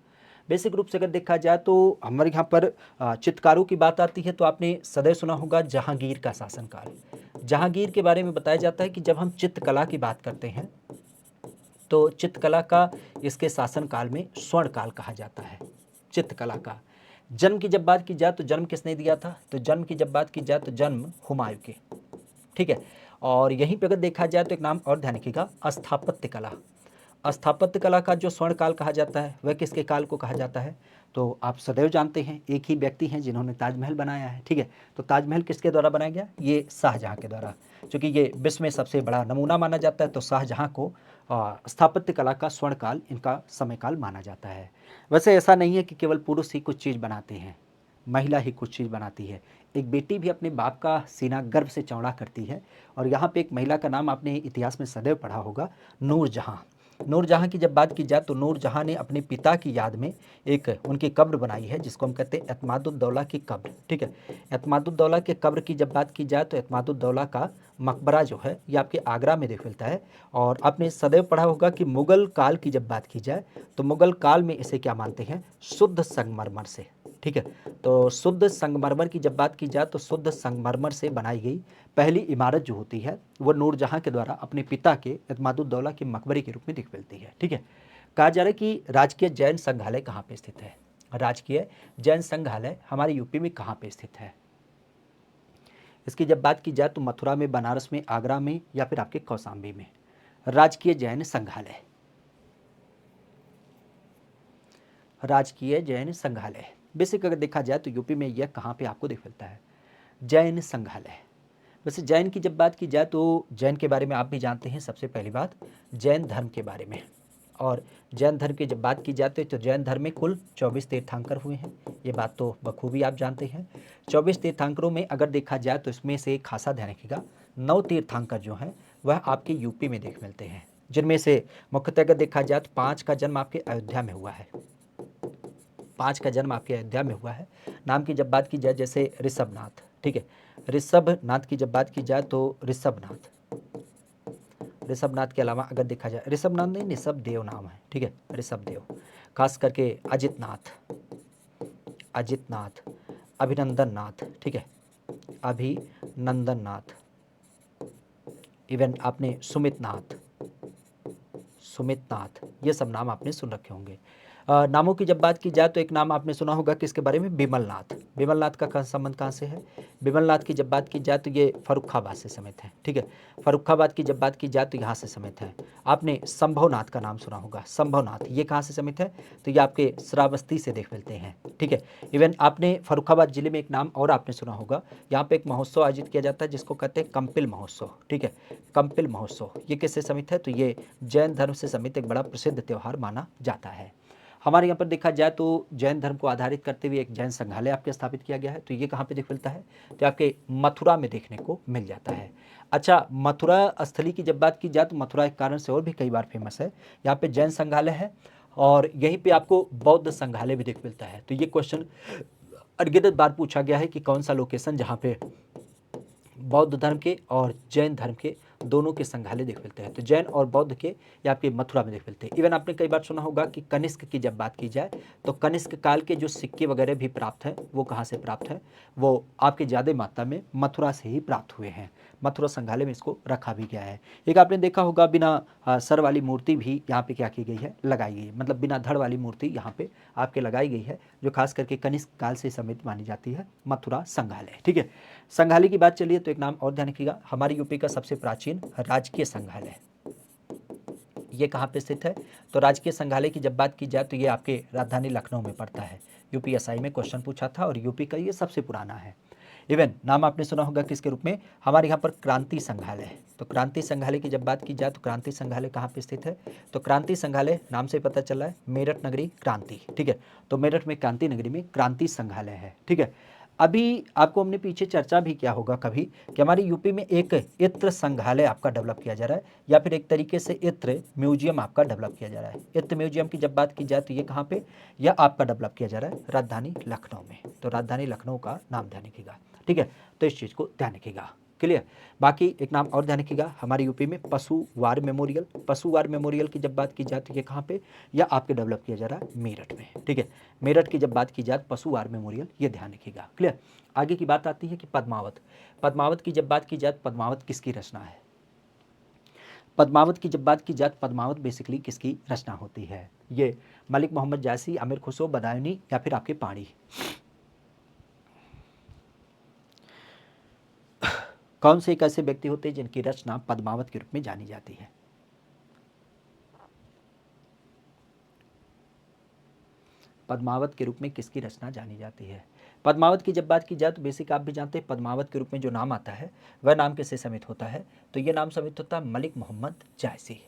बेसिक रूप से अगर देखा जाए तो हमारे यहाँ पर चित्रकारों की बात आती है तो आपने सदैव सुना होगा जहांगीर का शासनकाल। जहांगीर के बारे में बताया जाता है कि जब हम चित्रकला की बात करते हैं तो चित्रकला का इसके शासनकाल में स्वर्ण काल कहा जाता है। चित्रकला का जन्म की जब बात की जाए तो जन्म किसने दिया था, तो जन्म की जब बात की जाए तो जन्म हुमायूं के। ठीक है, और यहीं पे अगर देखा जाए तो एक नाम और ध्यान रखिएगा, स्थापत्य कला। स्थापत्य कला का जो स्वर्ण काल कहा जाता है वह किसके काल को कहा जाता है, तो आप सदैव जानते हैं एक ही व्यक्ति हैं जिन्होंने ताजमहल बनाया है। ठीक है, तो ताजमहल किसके द्वारा बनाया गया, ये शाहजहाँ के द्वारा। क्योंकि ये विश्व में सबसे बड़ा नमूना माना जाता है तो शाहजहाँ को स्थापत्य कला का स्वर्ण काल इनका समय काल माना जाता है। वैसे ऐसा नहीं है कि केवल पुरुष ही कुछ चीज़ बनाते हैं, महिला ही कुछ चीज़ बनाती है। एक बेटी भी अपने बाप का सीना गर्व से चौड़ा करती है। और यहाँ पे एक महिला का नाम आपने इतिहास में सदैव पढ़ा होगा, नूरजहाँ। नूरजहाँ की जब बात की जाए तो नूरजहाँ ने अपने पिता की याद में एक उनकी कब्र बनाई है जिसको हम कहते हैं एतमादुद्दौला की कब्र। ठीक है, एतमादुद्दौला के कब्र की जब बात की जाए तो एतमादुद्दौला का मकबरा जो है ये आपके आगरा में देख मिलता है। और आपने सदैव पढ़ा होगा कि मुगल काल की जब बात की जाए तो मुगल काल में इसे क्या मानते हैं, शुद्ध संगमरमर से। ठीक है, तो शुद्ध संगमरमर की जब बात की जाए तो शुद्ध संगमरमर से बनाई गई पहली इमारत जो होती है वो नूरजहाँ के द्वारा अपने पिता के एतमादुद्दौला के मकबरे के रूप में दिख मिलती है। ठीक है, कहा जा रहा है कि राजकीय जैन संग्रहालय कहाँ पे स्थित है। राजकीय जैन संग्रहालय हमारे यूपी में कहाँ पे स्थित है। इसकी जब बात की जाए तो मथुरा में, बनारस में, आगरा में या फिर आपके कौशाम्बी में। राजकीय जैन संग्रहालय, राजकीय जैन संग्रहालय बेसिक अगर देखा जाए तो यूपी में यह कहाँ पे आपको दिख मिलता है, जैन संग्रहालय। वैसे जैन की जब बात की जाए तो जैन के बारे में आप भी जानते हैं। सबसे पहली बात जैन धर्म के बारे में, और जैन धर्म की जब बात की जाती है तो जैन धर्म में कुल 24 तीर्थंकर हुए हैं, ये बात तो बखूबी आप जानते हैं। 24 तीर्थंकरों में अगर देखा जाए तो इसमें से खासा ध्यान रखिएगा 9 तीर्थंकर जो हैं वह आपके यूपी में देख मिलते हैं, जिनमें से मुख्यतः अगर देखा जाए तो 5 का जन्म आपके अयोध्या में हुआ है। 5 का जन्म आपके अयोध्या में हुआ है। नाम की जब बात की जाए जैसे ऋषभनाथ। ठीक है, ऋषभनाथ की जब बात की जाए तो ऋषभनाथ, ऋषभनाथ के अलावा अगर देखा जाए, ऋषभनाथ नहीं ऋषभ देव नाम है। ठीक है, ऋषभ देव, खास करके अजितनाथ, अजितनाथ, अभिनंदन नाथ। ठीक है, अभिनंदन नाथ, इवन आपने सुमित नाथ, सुमित नाथ, ये सब नाम आपने सुन रखे होंगे। नामों की जब बात की जाए तो एक नाम आपने सुना होगा किसके बारे में, बिमल नाथ। बिमल नाथ का संबंध कहाँ से है। बिमल नाथ की जब बात की जाए तो ये फर्रुखाबाद से समेत है। ठीक है, फर्रुखाबाद की जब बात की जाए तो यहाँ से समेत है। आपने संभवनाथ का नाम सुना होगा, संभवनाथ, ये कहाँ से समेत है, तो ये आपके श्रावस्ती से देख मिलते हैं। ठीक है, इवन आपने फर्रुखाबाद जिले में एक नाम और आपने सुना होगा, यहाँ पे एक महोत्सव आयोजित किया जाता है जिसको कहते हैं कंपिल महोत्सव। ठीक है, कंपिल महोत्सव ये किससे समित है, तो ये जैन धर्म से समित एक बड़ा प्रसिद्ध त्यौहार माना जाता है। हमारे यहाँ पर देखा जाए तो जैन धर्म को आधारित करते हुए एक जैन संग्रहालय आपके स्थापित किया गया है, तो ये कहाँ पे दिख मिलता है, तो आपके मथुरा में देखने को मिल जाता है। अच्छा, मथुरा स्थली की जब बात की जाए तो मथुरा एक कारण से और भी कई बार फेमस है। यहाँ पे जैन संग्रहालय है और यहीं पे आपको बौद्ध संग्रहालय भी दिख मिलता है। तो ये क्वेश्चन अनगिनत बार पूछा गया है कि कौन सा लोकेशन जहाँ पे बौद्ध धर्म के और जैन धर्म के दोनों के संग्रहालय देख मिलते हैं, तो जैन और बौद्ध के या आपके मथुरा में देख मिलते हैं। इवन आपने कई बार सुना होगा कि कनिष्क की जब बात की जाए तो कनिष्क काल के जो सिक्के वगैरह भी प्राप्त हैं वो कहाँ से प्राप्त हैं, वो आपके ज़्यादा मात्रा में मथुरा से ही प्राप्त हुए हैं। मथुरा संग्रहालय में इसको रखा भी गया है। एक आपने देखा होगा बिना सर वाली मूर्ति भी यहाँ पे क्या की गई है, लगाई गई है, मतलब बिना धड़ वाली मूर्ति यहाँ पे आपके लगाई गई है, जो खास करके कनिष्क काल से समित मानी जाती है, मथुरा संग्रहालय। ठीक है, संग्रहालय की बात चलिए तो एक नाम और ध्यान रखिएगा, हमारे यूपी का सबसे प्राचीन राजकीय संग्रहालय, ये कहाँ पे स्थित है, तो राजकीय संग्रहालय की जब बात की जाए तो ये आपके राजधानी लखनऊ में पड़ता है। यूपीएसआई में क्वेश्चन पूछा था और यूपी का ये सबसे पुराना है। इवन नाम आपने सुना होगा किसके रूप में, हमारे यहाँ पर क्रांति संग्रहालय। तो क्रांति संग्रहालय की जब बात की जाए तो क्रांति संग्रहालय कहाँ पे स्थित है, तो क्रांति संग्रहालय नाम से पता चला है मेरठ नगरी क्रांति। ठीक है, तो मेरठ में क्रांति नगरी में क्रांति संग्रहालय है। ठीक है, अभी आपको हमने पीछे चर्चा भी किया होगा कभी कि हमारी यूपी में एक इत्र संग्रहालय आपका डेवलप किया जा रहा है, या फिर एक तरीके से इत्र म्यूजियम आपका डेवलप किया जा रहा है। इत्र म्यूजियम की जब बात की जाए तो ये कहाँ पे, यह आपका डेवलप किया जा रहा है राजधानी लखनऊ में। तो राजधानी लखनऊ का नाम ध्यान रखिएगा। ठीक है, तो इस चीज़ को ध्यान रखिएगा। क्लियर। बाकी एक नाम और ध्यान रखिएगा, हमारे यूपी में पशुवार मेमोरियल, पशुवार मेमोरियल की जब बात की जाए तो ये कहाँ पे, या आपके डेवलप किया जा रहा है मेरठ में। ठीक है, मेरठ की जब बात की जाए पशुवार मेमोरियल, ये ध्यान रखिएगा। क्लियर। आगे की बात आती है कि पद्मावत, पद्मावत की जब बात की जाए पद्मावत किसकी रचना है, पद्मावत की जब बात की जाए पद्मावत बेसिकली किसकी रचना होती है, ये मलिक मोहम्मद जायसी, आमिर खुसरो, बदायूनी या फिर आपके पाणी। कौन से एक ऐसे व्यक्ति होते हैं जिनकी रचना पद्मावत के रूप में जानी जाती है, पद्मावत के रूप में किसकी रचना जानी जाती है। पद्मावत की जब बात की जाए तो बेसिक आप भी जानते हैं पद्मावत के रूप में जो नाम आता है वह नाम किससे समित होता है, तो यह नाम समित होता है मलिक मोहम्मद जायसी।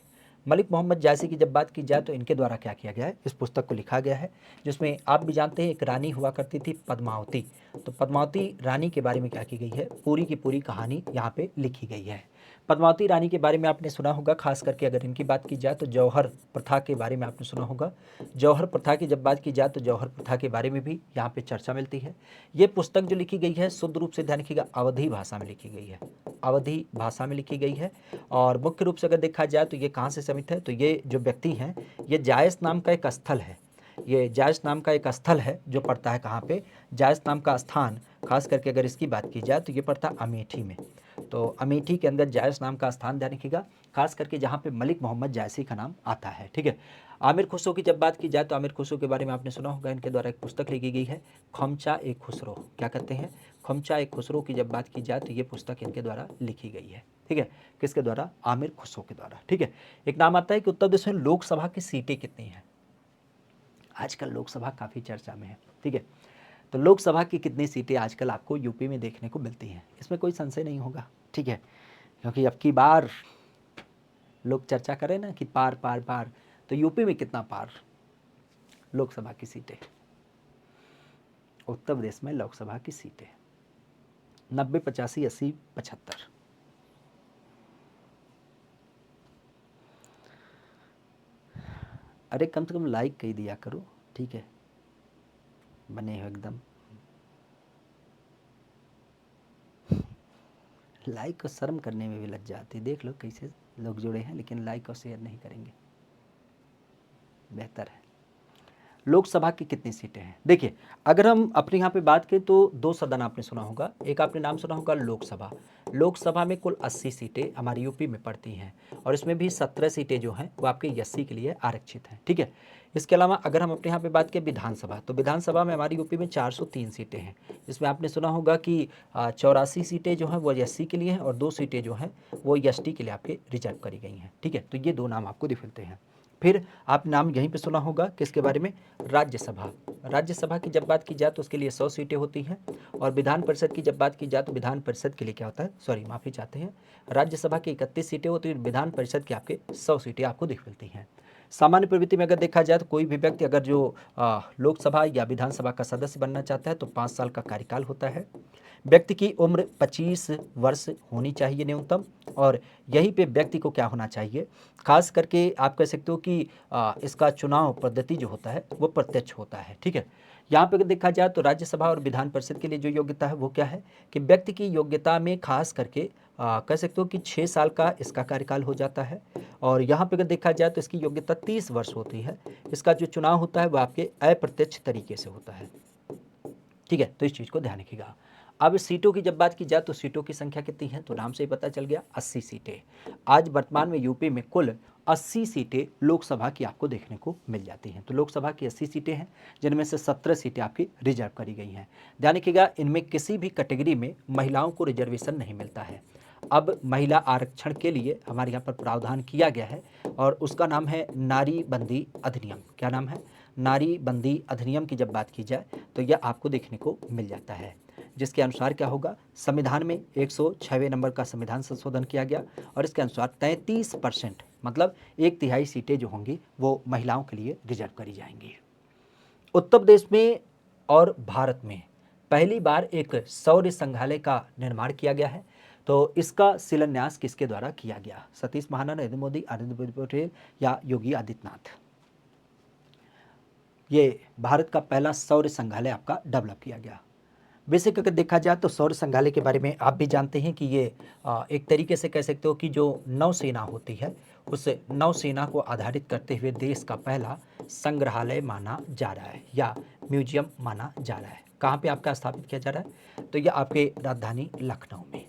मलिक मोहम्मद जायसी की जब बात की जाए तो इनके द्वारा क्या किया गया है, इस पुस्तक को लिखा गया है, जिसमें आप भी जानते हैं एक रानी हुआ करती थी पद्मावती। तो पद्मावती रानी के बारे में क्या की गई है, पूरी की पूरी कहानी यहाँ पे लिखी गई है। पद्मावती रानी के बारे में आपने सुना होगा, खास करके अगर इनकी बात की जाए तो जौहर प्रथा के बारे में आपने सुना होगा। जौहर प्रथा की जब बात की जाए तो जौहर प्रथा के बारे में भी यहाँ पे चर्चा मिलती है। ये पुस्तक जो लिखी गई है शुद्ध रूप से ध्यान रखिएगा अवधी भाषा में लिखी गई है, अवधी भाषा में लिखी गई है। और मुख्य रूप से अगर देखा जाए तो ये कहाँ से समित है, तो ये जो व्यक्ति हैं, ये जायस नाम का एक स्थल है, ये जायस नाम का एक स्थल है जो पड़ता है कहाँ पे, जायस नाम का स्थान खास करके अगर इसकी बात की जाए तो ये पड़ता है अमेठी में। तो अमेठी के अंदर जायस नाम का स्थान ध्यान रखिएगा, खास करके जहाँ पे मलिक मोहम्मद जायसी का नाम आता है। ठीक है, आमिर खुसरो की जब बात की जाए तो आमिर खुसरो के बारे में आपने सुना होगा, इनके द्वारा एक पुस्तक लिखी गई है ख्वामचा ए खुसरो, क्या कहते हैं, ख्वामचा ए खुसरो की जब बात की जाए तो ये पुस्तक इनके द्वारा लिखी गई है। ठीक है, किसके द्वारा, आमिर खुसरो के द्वारा। ठीक है, एक नाम आता है कि उत्तर प्रदेश में लोकसभा की सीटें कितनी हैं, आजकल लोकसभा काफ़ी चर्चा में है। ठीक है, तो लोकसभा की कितनी सीटें आजकल आपको यूपी में देखने को मिलती हैं, इसमें कोई संशय नहीं होगा। ठीक है, क्योंकि अब की बार लोग चर्चा करें ना कि पार पार पार, तो यूपी में कितना पार लोकसभा की सीटें, उत्तर प्रदेश में लोकसभा की सीटें 90, 85, 80, 75। अरे कम से कम लाइक कही दिया करो। ठीक है, बने हो एकदम, लाइक और शर्म करने में भी लग जाती, देख लो कैसे लोग जुड़े हैं लेकिन लाइक और शेयर नहीं करेंगे, बेहतर है। लोकसभा की कितनी सीटें हैं, देखिए अगर हम अपने यहाँ पे बात करें तो दो सदन आपने सुना होगा, एक आपने नाम सुना होगा लोकसभा, लोकसभा में कुल 80 सीटें हमारी यूपी में पड़ती हैं और इसमें भी 17 सीटें जो हैं वो आपके एससी के लिए आरक्षित हैं। ठीक है, इसके अलावा अगर हम अपने यहाँ पे बात करें विधानसभा, तो विधानसभा में हमारी यूपी में 403 सीटें हैं, जिसमें आपने सुना होगा कि 84 सीटें जो हैं वो एससी के लिए हैं और 2 सीटें जो हैं वो एसटी के लिए आपके रिजर्व करी गई हैं। ठीक है, तो ये दो नाम आपको दिख मिलते हैं। फिर आप नाम यहीं पे सुना होगा किसके बारे में, राज्यसभा, राज्यसभा की जब बात की जाए तो उसके लिए 100 सीटें होती हैं और विधान परिषद की जब बात की जाए तो विधान परिषद के लिए क्या होता है, सॉरी माफ़ी चाहते हैं, राज्यसभा की 31 सीटें होती हैं, विधान परिषद की आपके 100 सीटें आपको दिख मिलती हैं। सामान्य प्रवृत्ति में अगर देखा जाए तो कोई भी व्यक्ति अगर जो लोकसभा या विधानसभा का सदस्य बनना चाहता है तो 5 साल का कार्यकाल होता है। व्यक्ति की उम्र 25 वर्ष होनी चाहिए न्यूनतम, और यहीं पे व्यक्ति को क्या होना चाहिए, खास करके आप कह सकते हो कि इसका चुनाव पद्धति जो होता है वो प्रत्यक्ष होता है। ठीक है, यहाँ पे अगर देखा जाए तो राज्यसभा और विधान परिषद के लिए जो योग्यता है वो क्या है कि व्यक्ति की योग्यता में खास करके कह सकते हो कि 6 साल का इसका कार्यकाल हो जाता है, और यहाँ पे अगर देखा जाए तो इसकी योग्यता 30 वर्ष होती है। इसका जो चुनाव होता है वो आपके अप्रत्यक्ष तरीके से होता है। ठीक है, तो इस चीज़ को ध्यान रखिएगा। अब सीटों की जब बात की जाए तो सीटों की संख्या कितनी है, तो नाम से ही पता चल गया 80 सीटें। आज वर्तमान में यूपी में कुल 80 सीटें लोकसभा की आपको देखने को मिल जाती हैं। तो लोकसभा की 80 सीटें हैं जिनमें से 17 सीटें आपकी रिजर्व करी गई हैं। ध्यान रखिएगा, इनमें किसी भी कैटेगरी में महिलाओं को रिजर्वेशन नहीं मिलता है। अब महिला आरक्षण के लिए हमारे यहाँ पर प्रावधान किया गया है और उसका नाम है नारी बंदी अधिनियम। क्या नाम है, नारी बंदी अधिनियम की जब बात की जाए तो यह आपको देखने को मिल जाता है, जिसके अनुसार क्या होगा, संविधान में 106वें नंबर का संविधान संशोधन किया गया और इसके अनुसार 33% मतलब 1/3 सीटें जो होंगी वो महिलाओं के लिए रिजर्व करी जाएंगी। उत्तर प्रदेश में और भारत में पहली बार एक सौर्य संग्रहालय का निर्माण किया गया है। तो इसका शिलान्यास किसके द्वारा किया गया, सतीश महाना, नरेंद्र मोदी, आनंदीबेन पटेल या योगी आदित्यनाथ। ये भारत का पहला सौर्य संग्रहालय आपका डेवलप किया गया। बेसिक अगर देखा जाए तो सौर संग्रहालय के बारे में आप भी जानते हैं कि ये एक तरीके से कह सकते हो कि जो नौसेना होती है उस नौसेना को आधारित करते हुए देश का पहला संग्रहालय माना जा रहा है या म्यूजियम माना जा रहा है। कहाँ पे आपका स्थापित किया जा रहा है, तो ये आपके राजधानी लखनऊ में।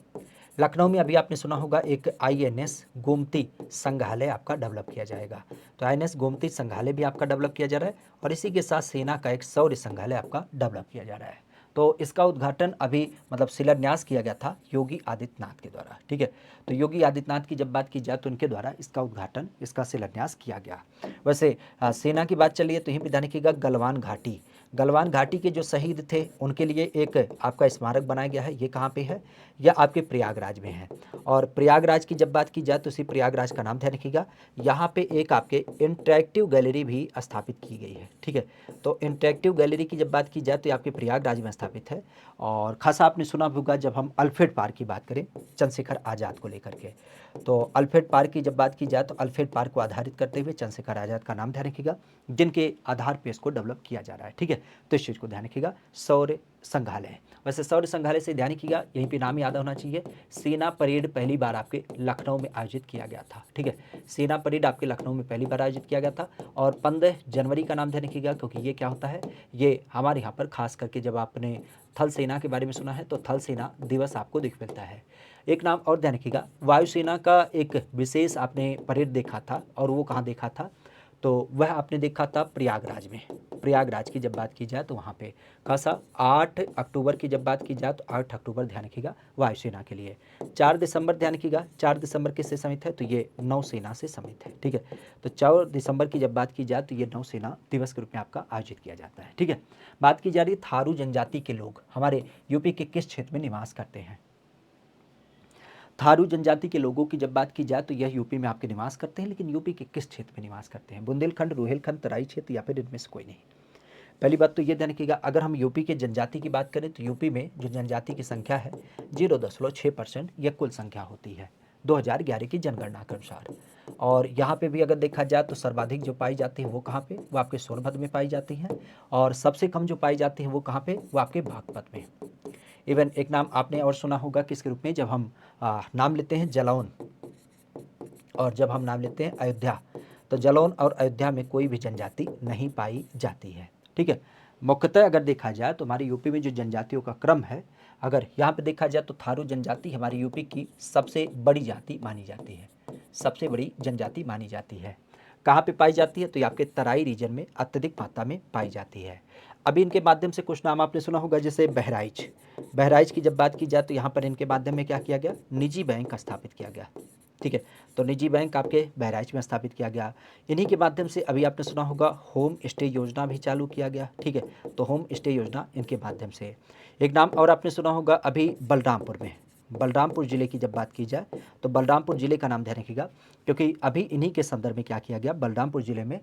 लखनऊ में अभी आपने सुना होगा एक आईएनएस गोमती संग्रहालय आपका डेवलप किया जाएगा। तो आईएनएस गोमती संग्रहालय भी आपका डेवलप किया जा रहा है और इसी के साथ सेना का एक सौर्य संग्रहालय आपका डेवलप किया जा रहा है। तो इसका उद्घाटन अभी मतलब शिलान्यास किया गया था योगी आदित्यनाथ के द्वारा। ठीक है, तो योगी आदित्यनाथ की जब बात की जाए तो उनके द्वारा इसका उद्घाटन, इसका शिलान्यास किया गया। वैसे सेना की बात चलिए तो यहीं पे ध्यान रखिएगा गलवान घाटी। गलवान घाटी के जो शहीद थे उनके लिए एक आपका स्मारक बनाया गया है। ये कहाँ पे है? यह आपके प्रयागराज में है। और प्रयागराज की जब बात की जाए तो उसी प्रयागराज का नाम ध्यान रखिएगा। यहाँ पे एक आपके इंटरेक्टिव गैलरी भी स्थापित की गई है। ठीक है, तो इंटरेक्टिव गैलरी की जब बात की जाए तो ये आपके प्रयागराज में स्थापित है। और खासा आपने सुना होगा जब हम अल्फ्रेड पार्क की बात करें चंद्रशेखर आज़ाद को लेकर के, तो अल्फ्रेड पार्क की जब बात की जाए तो अल्फ्रेड पार्क को आधारित करते हुए चंद्रशेखर आज़ाद का नाम ध्यान रखिएगा, जिनके आधार पे इसको डेवलप किया जा रहा है। ठीक है, तो इस चीज़ को ध्यान रखिएगा। शौर्य संग्रहालय, वैसे शौर्य संग्रहालय से ध्यान रखिएगा, यहीं पे नाम याद होना चाहिए। सेना परेड पहली बार आपके लखनऊ में आयोजित किया गया था। ठीक है, सेना परेड आपके लखनऊ में पहली बार आयोजित किया गया था। और 15 जनवरी का नाम ध्यान रखिएगा, क्योंकि ये क्या होता है, ये हमारे यहाँ पर खास करके जब आपने थल सेना के बारे में सुना है तो थल सेना दिवस आपको दिख मिलता है। एक नाम और ध्यान रखिएगा, वायुसेना का एक विशेष आपने परेड देखा था, और वो कहाँ देखा था, तो वह आपने देखा था प्रयागराज में। प्रयागराज की जब बात की जाए तो वहाँ पे खासा 8 अक्टूबर की जब बात की जाए तो 8 अक्टूबर ध्यान रखिएगा वायुसेना के लिए। 4 दिसंबर ध्यान रखिएगा, 4 दिसंबर किससे समित है, तो ये नौसेना से समित है। ठीक है, तो 4 दिसंबर की जब बात की जाए तो ये नौसेना दिवस के रूप में आपका आयोजित किया जाता है। ठीक है, बात की जा रही है थारू जनजाति के लोग हमारे यूपी के किस क्षेत्र में निवास करते हैं। थारू जनजाति के लोगों की जब बात की जाए तो यह यूपी में आपके निवास करते हैं, लेकिन यूपी के किस क्षेत्र में निवास करते हैं, बुंदेलखंड, रुहेलखंड, तराई क्षेत्र, या फिर इनमें से कोई नहीं। पहली बात तो ये ध्यान रखिएगा, अगर हम यूपी के जनजाति की बात करें तो यूपी में जो जनजाति की संख्या है 0.6% यह कुल संख्या होती है 2011 की जनगणना के अनुसार। और यहाँ पे भी अगर देखा जाए तो सर्वाधिक जो पाई जाती है वो कहाँ पे, वो आपके सोनभद्र में पाई जाती हैं। और सबसे कम जो पाई जाती है वो कहाँ पे, वो आपके बागपत में। इवन एक नाम आपने और सुना होगा किसके रूप में, जब हम नाम लेते हैं जलौन और जब हम नाम लेते हैं अयोध्या, तो जलौन और अयोध्या में कोई भी जनजाति नहीं पाई जाती है। ठीक है, मुख्यतः अगर देखा जाए तो हमारे यूपी में जो जनजातियों का क्रम है, अगर यहाँ पे देखा जाए तो थारू जनजाति हमारी यूपी की सबसे बड़ी जाति मानी जाती है, सबसे बड़ी जनजाति मानी जाती है। कहाँ पे पाई जाती है, तो ये आपके तराई रीजन में अत्यधिक मात्रा में पाई जाती है। अभी इनके माध्यम से कुछ नाम आपने सुना होगा, जैसे बहराइच। बहराइच की जब बात की जाए तो यहाँ पर इनके माध्यम में क्या किया गया, निजी बैंक स्थापित किया गया। ठीक है, तो निजी बैंक आपके बहराइच में स्थापित किया गया। इन्हीं के माध्यम से अभी आपने सुना होगा होम स्टे योजना भी चालू किया गया। ठीक है, तो होम स्टे योजना इनके माध्यम से। एक नाम और आपने सुना होगा अभी बलरामपुर में, बलरामपुर ज़िले की जब बात की जाए तो बलरामपुर ज़िले का नाम ध्यान रखिएगा, क्योंकि अभी इन्हीं के संदर्भ में क्या किया गया, बलरामपुर ज़िले में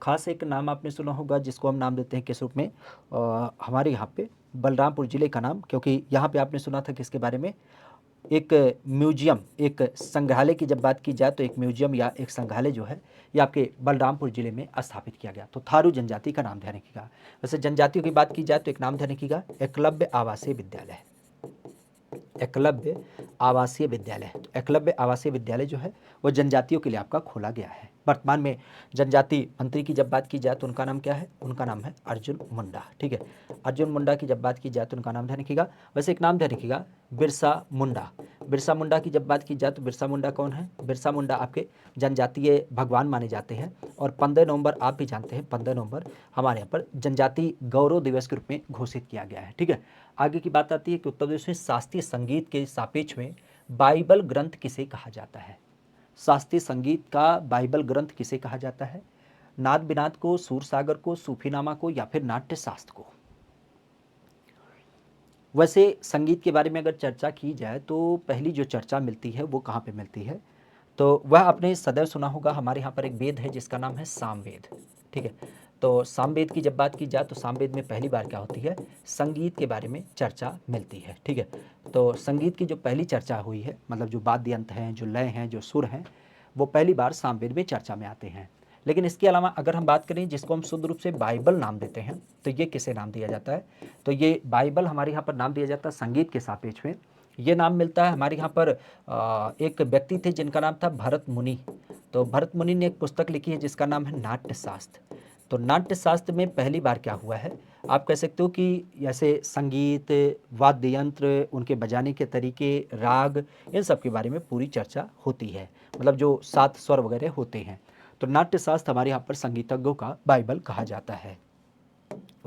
खास एक नाम आपने सुना होगा जिसको हम नाम देते हैं किस रूप में, हमारे यहाँ पे बलरामपुर ज़िले का नाम, क्योंकि यहाँ पे आपने सुना था किसके बारे में, एक म्यूजियम, एक संग्रहालय की जब बात की जाए तो एक म्यूजियम या एक संग्रहालय जो है ये आपके बलरामपुर ज़िले में स्थापित किया गया। तो थारू जनजाति का नाम ध्यान रखिएगा। वैसे जनजातियों की बात की जाए तो एक नाम ध्यान रखिएगा, एकलव्य आवासीय विद्यालय। एकलव्य आवासीय विद्यालय, तो एकलव्य आवासीय विद्यालय जो है वो जनजातियों के लिए आपका खोला गया है। वर्तमान में जनजाति मंत्री की जब बात की जाए तो उनका नाम क्या है, उनका नाम है अर्जुन मुंडा। ठीक है, अर्जुन मुंडा की जब बात की जाए तो उनका नाम ध्यान रखिएगा। वैसे एक नाम ध्यान रखिएगा, बिरसा मुंडा। बिरसा मुंडा की जब बात की जाए तो बिरसा मुंडा कौन है, बिरसा मुंडा आपके जनजातीय भगवान माने जाते हैं। और 15 नवंबर आप भी जानते हैं, 15 नवंबर हमारे यहाँ पर जनजाति गौरव दिवस के रूप में घोषित किया गया है। ठीक है, आगे की बात आती है कि उत्तर प्रदेश में शास्त्रीय संगीत के सापेक्ष में बाइबल ग्रंथ किसे कहा जाता है। शास्त्रीय संगीत का बाइबल ग्रंथ किसे कहा जाता है, नाद बिनाद को, सूरसागर को, सूफीनामा को, या फिर नाट्य शास्त्र को। वैसे संगीत के बारे में अगर चर्चा की जाए तो पहली जो चर्चा मिलती है वो कहाँ पे मिलती है, तो वह आपने सदैव सुना होगा, हमारे यहाँ पर एक वेद है जिसका नाम है सामवेद। ठीक है, तो सामवेद की जब बात की जाए तो सामवेद में पहली बार क्या होती है, संगीत के बारे में चर्चा मिलती है। ठीक है, तो संगीत की जो पहली चर्चा हुई है, मतलब जो वाद्य यंत्र हैं, जो लय हैं, जो सुर हैं, वो पहली बार सामवेद में चर्चा में आते हैं। लेकिन इसके अलावा अगर हम बात करें जिसको हम शुद्ध रूप से बाइबल नाम देते हैं, तो ये किसे नाम दिया जाता है, तो ये बाइबल हमारे यहाँ पर नाम दिया जाता है संगीत के सापेक्ष में। ये नाम मिलता है हमारे यहाँ पर एक व्यक्ति थे जिनका नाम था भरत मुनि। तो भरत मुनि ने एक पुस्तक लिखी है जिसका नाम है नाट्य शास्त्र। तो नाट्य शास्त्र में पहली बार क्या हुआ है, आप कह सकते हो कि जैसे संगीत, वाद्य यंत्र, उनके बजाने के तरीके, राग, इन सब के बारे में पूरी चर्चा होती है, मतलब जो 7 स्वर वगैरह होते हैं। तो नाट्य शास्त्र हमारे यहाँ पर संगीतज्ञों का बाइबल कहा जाता है।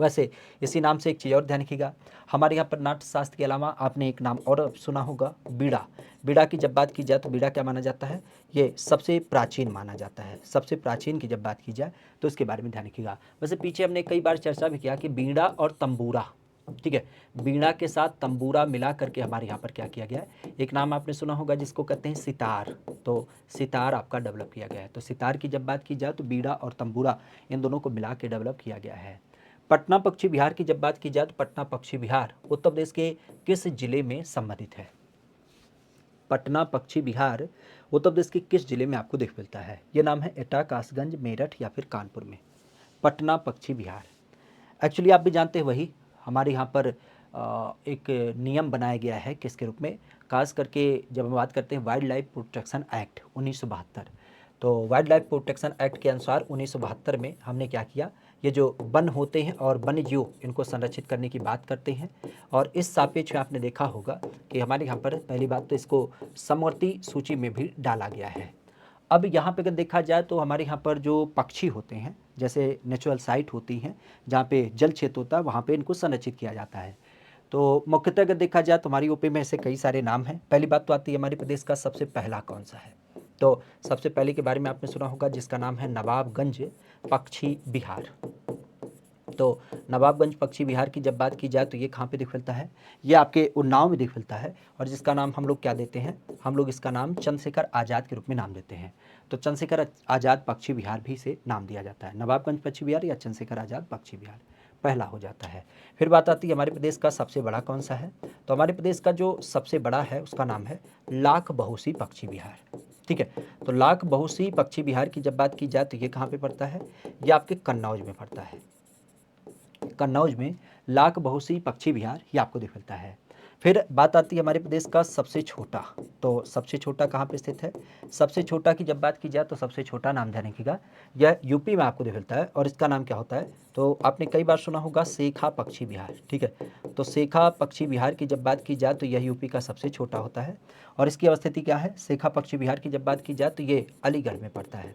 वैसे इसी नाम से एक चीज़ और ध्यान रखिएगा, हमारे यहाँ पर नाट्य शास्त्र के अलावा आपने एक नाम और सुना होगा, बीड़ा। बीड़ा की जब बात की जाए तो बीड़ा क्या माना जाता है, ये सबसे प्राचीन माना जाता है। सबसे प्राचीन की जब बात की जाए तो इसके बारे में ध्यान रखिएगा। वैसे पीछे हमने कई बार चर्चा भी किया कि बीड़ा और तंबूरा, ठीक है, बीड़ा के साथ तंबूरा मिला करके हमारे यहाँ पर क्या किया गया है, एक नाम आपने सुना होगा जिसको कहते हैं सितार। तो सितार आपका डेवलप किया गया है। तो सितार की जब बात की जाए तो बीड़ा और तंबूरा इन दोनों को मिला के डेवलप किया गया है। पटना पक्षी विहार की जब बात की जाए तो पटना पक्षी विहार उत्तर प्रदेश के किस जिले में संबंधित है। पटना पक्षी विहार उत्तर प्रदेश के किस जिले में आपको देख मिलता है। ये नाम है एटा, कासगंज, मेरठ या फिर कानपुर में। पटना पक्षी विहार एक्चुअली आप भी जानते हैं वही हमारे यहाँ पर एक नियम बनाया गया है किसके रूप में, खास करके जब हम बात करते हैं वाइल्ड लाइफ प्रोटेक्शन एक्ट 1972। तो वाइल्ड लाइफ प्रोटेक्शन एक्ट के अनुसार 1972 में हमने क्या किया, ये जो वन होते हैं और वन्य जीव इनको संरक्षित करने की बात करते हैं। और इस सापेक्ष में आपने देखा होगा कि हमारे यहाँ पर पहली बात तो इसको समवर्ती सूची में भी डाला गया है। अब यहाँ पे अगर देखा जाए तो हमारे यहाँ पर जो पक्षी होते हैं, जैसे नेचुरल साइट होती हैं जहाँ पे जल क्षेत्र होता है, वहाँ पे इनको संरक्षित किया जाता है। तो मुख्यतः अगर देखा जाए तो हमारी यूपी में ऐसे कई सारे नाम हैं। पहली बात तो आती है हमारे प्रदेश का सबसे पहला कौन सा है, तो सबसे पहले के बारे में आपने सुना होगा जिसका नाम है नवाबगंज पक्षी विहार। तो नवाबगंज पक्षी विहार की जब बात की जाए तो ये कहाँ पे दिख मिलता है, ये आपके उन्नाव में दिख मिलता है। और जिसका नाम हम लोग क्या देते हैं, हम लोग इसका नाम चंद्रशेखर आज़ाद के रूप में नाम देते हैं। तो चंद्रशेखर आज़ाद पक्षी विहार भी से नाम दिया जाता है, नवाबगंज पक्षी विहार या चंद्रशेखर आज़ाद पक्षी विहार पहला हो जाता है। फिर बात आती है हमारे प्रदेश का सबसे बड़ा कौन सा है, तो हमारे प्रदेश का जो सबसे बड़ा है उसका नाम है लाख बहुसी पक्षी विहार। ठीक है, तो लाख बहुसी पक्षी विहार की जब बात की जाए तो ये कहाँ पे पड़ता है, ये आपके कन्नौज में पड़ता है। कन्नौज में लाख बहुसी पक्षी विहार ये आपको दिख मिलता है। फिर बात आती है हमारे प्रदेश का सबसे छोटा, तो सबसे छोटा कहाँ पे स्थित है, सबसे छोटा की जब बात की जाए तो सबसे छोटा नाम ध्यान रखिएगा, यह यूपी में आपको दिख मिलता है। और इसका नाम क्या होता है, तो आपने कई बार सुना होगा सेखा पक्षी विहार। ठीक है, तो सेखा पक्षी विहार की जब बात की जाए तो यह यूपी का सबसे छोटा होता है। और इसकी अवस्थिति क्या है, सेखा पक्षी विहार की जब बात की जाए तो ये अलीगढ़ में पड़ता है।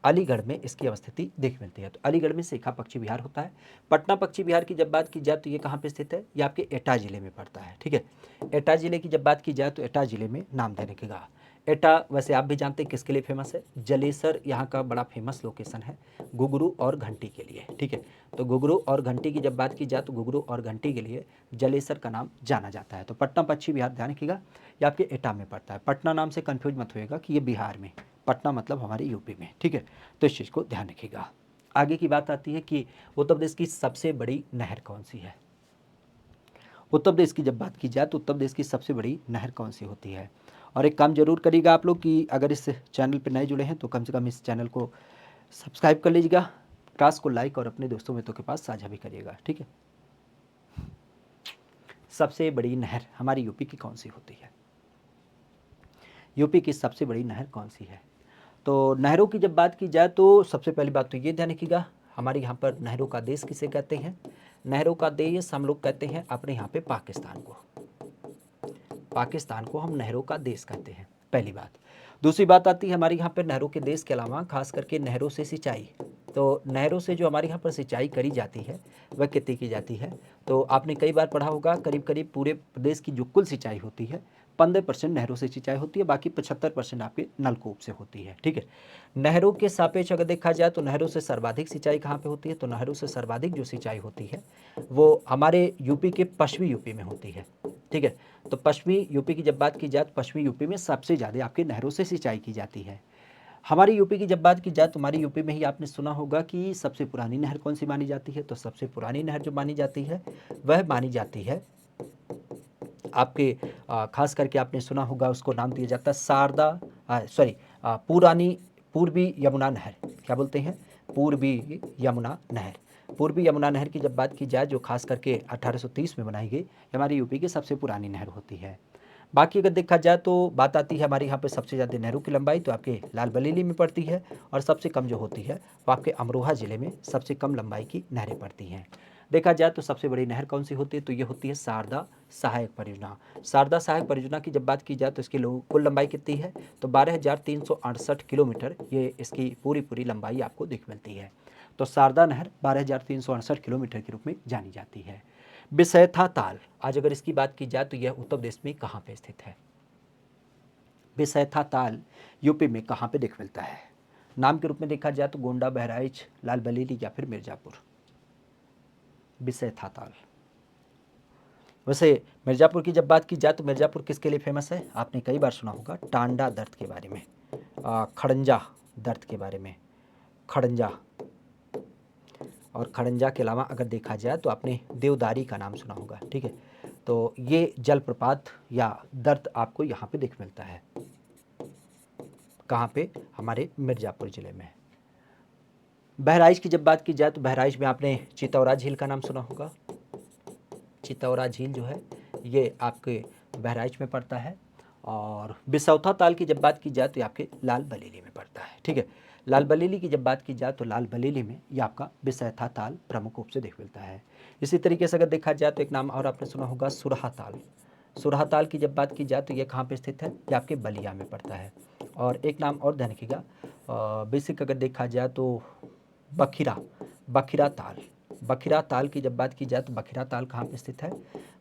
अलीगढ़ में इसकी अवस्थिति देख मिलती है। तो अलीगढ़ में सेखा पक्षी विहार होता है। पटना पक्षी विहार की जब बात की जाए तो ये कहाँ पे स्थित है, ये आपके एटा जिले में पड़ता है। ठीक है, एटा जिले की जब बात की जाए तो एटा जिले में नाम ध्यान रखिएगा। एटा वैसे आप भी जानते हैं किसके लिए फेमस है, जलेसर यहाँ का बड़ा फेमस लोकेशन है घुघरू और घंटी के लिए। ठीक है, तो घुघरू और घंटी की जब बात की जाए तो घुघरू और घंटी के लिए जलेसर का नाम जाना जाता है। तो पटना पक्षी विहार ध्यान रखिएगा, ये आपके एटा में पड़ता है। पटना नाम से कन्फ्यूज मत होएगा कि ये बिहार में, पटना मतलब हमारे यूपी में। ठीक है, तो इस चीज़ को ध्यान रखिएगा। आगे की बात आती है कि उत्तर प्रदेश की सबसे बड़ी नहर कौन सी है। उत्तर प्रदेश की जब बात की जाए तो उत्तर प्रदेश की सबसे बड़ी नहर कौन सी होती है। और एक काम जरूर करिएगा आप लोग कि अगर इस चैनल पर नए जुड़े हैं तो कम से कम इस चैनल को सब्सक्राइब कर लीजिएगा, क्लास को लाइक और अपने दोस्तों मित्रों के पास साझा भी करिएगा। ठीक है, सबसे बड़ी नहर हमारी यूपी की कौन सी होती है, यूपी की सबसे बड़ी नहर कौन सी है। तो नहरों की जब बात की जाए तो सबसे पहली बात तो ये ध्यान रखिएगा, हमारे यहाँ पर नहरों का देश किसे कहते हैं, नहरों का देश हम लोग कहते हैं अपने यहाँ पे पाकिस्तान को। पाकिस्तान को हम नहरों का देश कहते हैं, पहली बात। दूसरी बात आती है हमारे यहाँ पर नहरों के देश के अलावा खास करके नहरों से सिंचाई। तो नहरों से जो हमारे यहाँ पर सिंचाई करी जाती है वह कितनी की जाती है, तो आपने कई बार पढ़ा होगा करीब करीब पूरे प्रदेश की जो कुल सिंचाई होती है 15% नहरों से सिंचाई होती है, बाकी 75% आपके नलकूप से होती है। ठीक है, नहरों के सापेक्ष अगर देखा जाए तो नहरों से सर्वाधिक सिंचाई कहाँ पे होती है, तो नहरों से सर्वाधिक जो सिंचाई होती है वो हमारे यूपी के पश्चिमी यूपी में होती है। ठीक है, तो पश्चिमी यूपी की जब बात की जाए तो पश्चिमी यूपी में सबसे ज़्यादा आपके नहरों से सिंचाई की जाती है। हमारी यूपी की जब बात की जाए तो हमारी यूपी में ही आपने सुना होगा कि सबसे पुरानी नहर कौन सी मानी जाती है, तो सबसे पुरानी नहर जो मानी जाती है वह मानी जाती है आपके खास करके आपने सुना होगा उसको नाम दिया जाता है पुरानी पूर्वी यमुना नहर। क्या बोलते हैं, पूर्वी यमुना नहर। पूर्वी यमुना नहर की जब बात की जाए जो खास करके 1830 में बनाई गई, हमारी यूपी की सबसे पुरानी नहर होती है। बाकी अगर देखा जाए तो बात आती है हमारे यहाँ पे सबसे ज़्यादा नहरों की लंबाई तो आपके लाल बरेली में पड़ती है, और सबसे कम जो होती है वो आपके अमरोहा ज़िले में सबसे कम लंबाई की नहरें पड़ती हैं। देखा जाए तो सबसे बड़ी नहर कौन सी होती है, तो ये होती है शारदा सहायक परियोजना। शारदा सहायक परियोजना की जब बात की जाए तो इसकी कुल लंबाई कितनी है, तो 12,368 किलोमीटर ये इसकी पूरी लंबाई आपको दिख मिलती है। तो शारदा नहर 12,368 किलोमीटर के रूप में जानी जाती है। बिसैथा ताल, आज अगर इसकी बात की जाए तो यह उत्तर प्रदेश में कहाँ पे स्थित है? बिसैथा ताल यूपी में कहाँ पे देख मिलता है? नाम के रूप में देखा जाए तो गोंडा, बहराइच, लाल बरेली या फिर मिर्जापुर। बिसैथा ताल। वैसे मिर्ज़ापुर की जब बात की जाए तो मिर्ज़ापुर किसके लिए फेमस है? आपने कई बार सुना होगा टांडा दर्द के बारे में, खड़ंजा दर्द के बारे में, खड़ंजा। और खड़ंजा के अलावा अगर देखा जाए तो आपने देवदारी का नाम सुना होगा, ठीक है। तो ये जलप्रपात या दर्द आपको यहाँ पे देख मिलता है। कहाँ पे? हमारे मिर्ज़ापुर ज़िले में। बहराइच की जब बात की जाए तो बहराइच में आपने चितौरा झील का नाम सुना होगा। चितौरा झील जो है ये आपके बहराइच में पड़ता है। और बिसौथा ताल की जब बात की जाए तो ये आपके लाल बरेली में पड़ता है, ठीक है। लाल बरेली की जब बात की जाए तो लाल बरेली में ये आपका बिसैथा ताल प्रमुख रूप से देख मिलता है। इसी तरीके से अगर देखा जाए तो एक नाम और आपने सुना होगा सुरहा ताल। सुरहा ताल की जब बात की जाए तो ये कहाँ पे स्थित है? ये आपके बलिया में पड़ता है। और एक नाम और ध्यान रखिएगा, बेसिक अगर देखा जाए तो बखिरा, बखिरा ताल। बखिरा ताल की जब बात की जाए तो बखिरा ताल कहाँ पे स्थित है?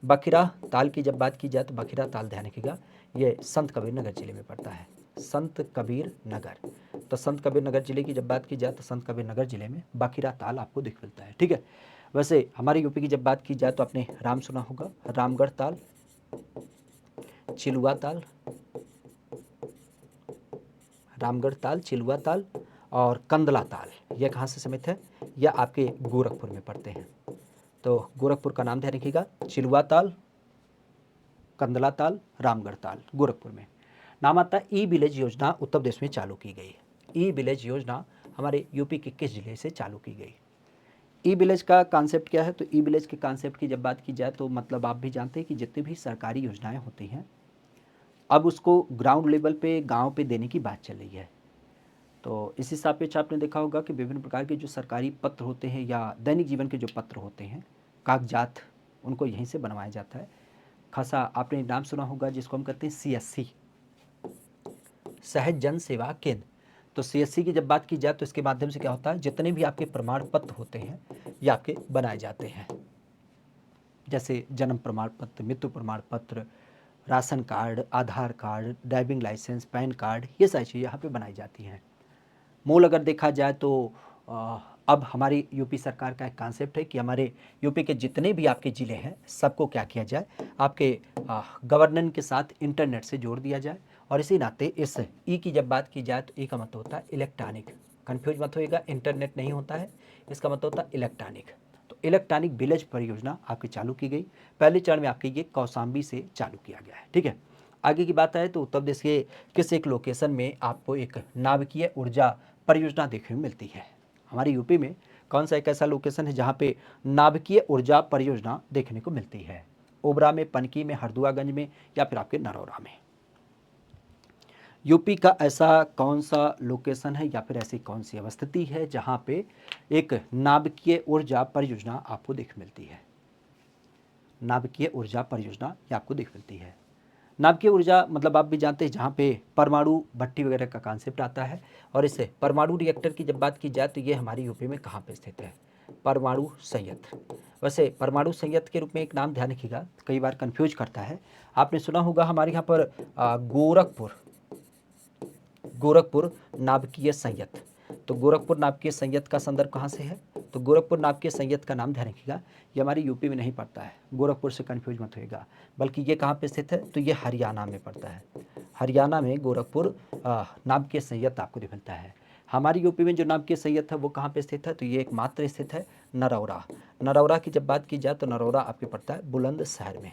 बखिरा ताल की जब बात की जाए तो बखिरा ताल ध्यान रखिएगा ये संत कबीर नगर जिले में पड़ता है। संत कबीर नगर। तो संत कबीर नगर जिले की जब बात की जाए तो संत कबीर नगर जिले में बखिरा ताल आपको दिख मिलता है, ठीक है। वैसे हमारे यूपी की जब बात की जाए तो आपने राम सुना होगा, रामगढ़ ताल, चिलुआ ताल, रामगढ़ ताल, चिलुआ ताल और कंदला ताल, यह कहाँ से समित है? यह आपके गोरखपुर में पड़ते हैं। तो गोरखपुर का नाम ध्यान रखिएगा, चिलुआ ताल, कंदला ताल, रामगढ़ ताल, गोरखपुर में। नाम आता है ई विलेज योजना उत्तर प्रदेश में चालू की गई। ई विलेज योजना हमारे यूपी के किस जिले से चालू की गई? ई विलेज का कॉन्सेप्ट क्या है? तो ई विलेज के कॉन्सेप्ट की जब बात की जाए तो मतलब आप भी जानते हैं कि जितनी भी सरकारी योजनाएं होती हैं अब उसको ग्राउंड लेवल पे गांव पे देने की बात चल रही है। तो इस हिसाब पे आपने देखा होगा कि विभिन्न प्रकार के जो सरकारी पत्र होते हैं या दैनिक जीवन के जो पत्र होते हैं, कागजात, उनको यहीं से बनवाया जाता है। खासा आपने नाम सुना होगा जिसको हम कहते हैं सीएससी, सहज जन सेवा केंद्र। तो सीएससी की जब बात की जाए तो इसके माध्यम से क्या होता है, जितने भी आपके प्रमाण पत्र होते हैं ये आपके बनाए जाते हैं, जैसे जन्म प्रमाण पत्र, मृत्यु प्रमाण पत्र, ration card, Aadhaar card, driving licence, PAN card, ये सारी चीज़ें यहाँ पे बनाई जाती हैं। मूल अगर देखा जाए तो अब हमारी यूपी सरकार का एक कॉन्सेप्ट है कि हमारे यूपी के जितने भी आपके ज़िले हैं सबको क्या किया जाए, आपके गवर्नेंस के साथ इंटरनेट से जोड़ दिया जाए। और इसी नाते इस ई की जब बात की जाए तो ई का मतलब होता है इलेक्ट्रॉनिक, कन्फ्यूज मत होइएगा, इंटरनेट नहीं होता है, इसका मतलब होता है इलेक्ट्रॉनिक। तो इलेक्ट्रॉनिक विलेज परियोजना आपकी चालू की गई। पहले चरण में आपकी ये कौशाम्बी से चालू किया गया है, ठीक है। आगे की बात आए तो उत्तर प्रदेश के किस एक लोकेशन में आपको एक नाभिकीय ऊर्जा परियोजना देखने में मिलती है? हमारे यूपी में कौन सा एक ऐसा लोकेशन है जहाँ पे नाभिकीय ऊर्जा परियोजना देखने को मिलती है? ओबरा में, पनकी में, हरदुआगंज में या फिर आपके नरौरा में? यूपी का ऐसा कौन सा लोकेशन है या फिर ऐसी कौन सी अवस्थिति है जहाँ पे एक नाभिकीय ऊर्जा परियोजना आपको देख मिलती है? नाभिकीय ऊर्जा परियोजना ये आपको देख मिलती है। नाभिकीय ऊर्जा मतलब आप भी जानते हैं जहाँ पे परमाणु भट्टी वगैरह का कॉन्सेप्ट आता है। और इसे परमाणु रिएक्टर की जब बात की जाए तो ये हमारे यूपी में कहाँ पे स्थित है? परमाणु संयंत्र। वैसे परमाणु संयंत्र के रूप में एक नाम ध्यान रखिएगा, कई बार कंफ्यूज करता है। आपने सुना होगा हमारे यहाँ पर गोरखपुर, गोरखपुर नाभिकीय संयंत्र। तो गोरखपुर नाभिकीय संयंत्र का संदर्भ कहाँ से है? तो गोरखपुर नाभिकीय संयंत्र का नाम ध्यान रखिएगा, ये हमारी यूपी में नहीं पड़ता है, गोरखपुर से कंफ्यूज मत होइएगा, बल्कि ये कहाँ पे स्थित है? तो ये हरियाणा में पड़ता है। हरियाणा में गोरखपुर नाभिकीय संयंत्र आपको मिलता है। हमारी यूपी में जो नाभिकीय संयंत्र है वो कहाँ पे स्थित है? तो ये एकमात्र स्थित है नरौरा। नरौरा की जब बात की जाए तो नरौरा आपके पड़ता है बुलंदशहर में।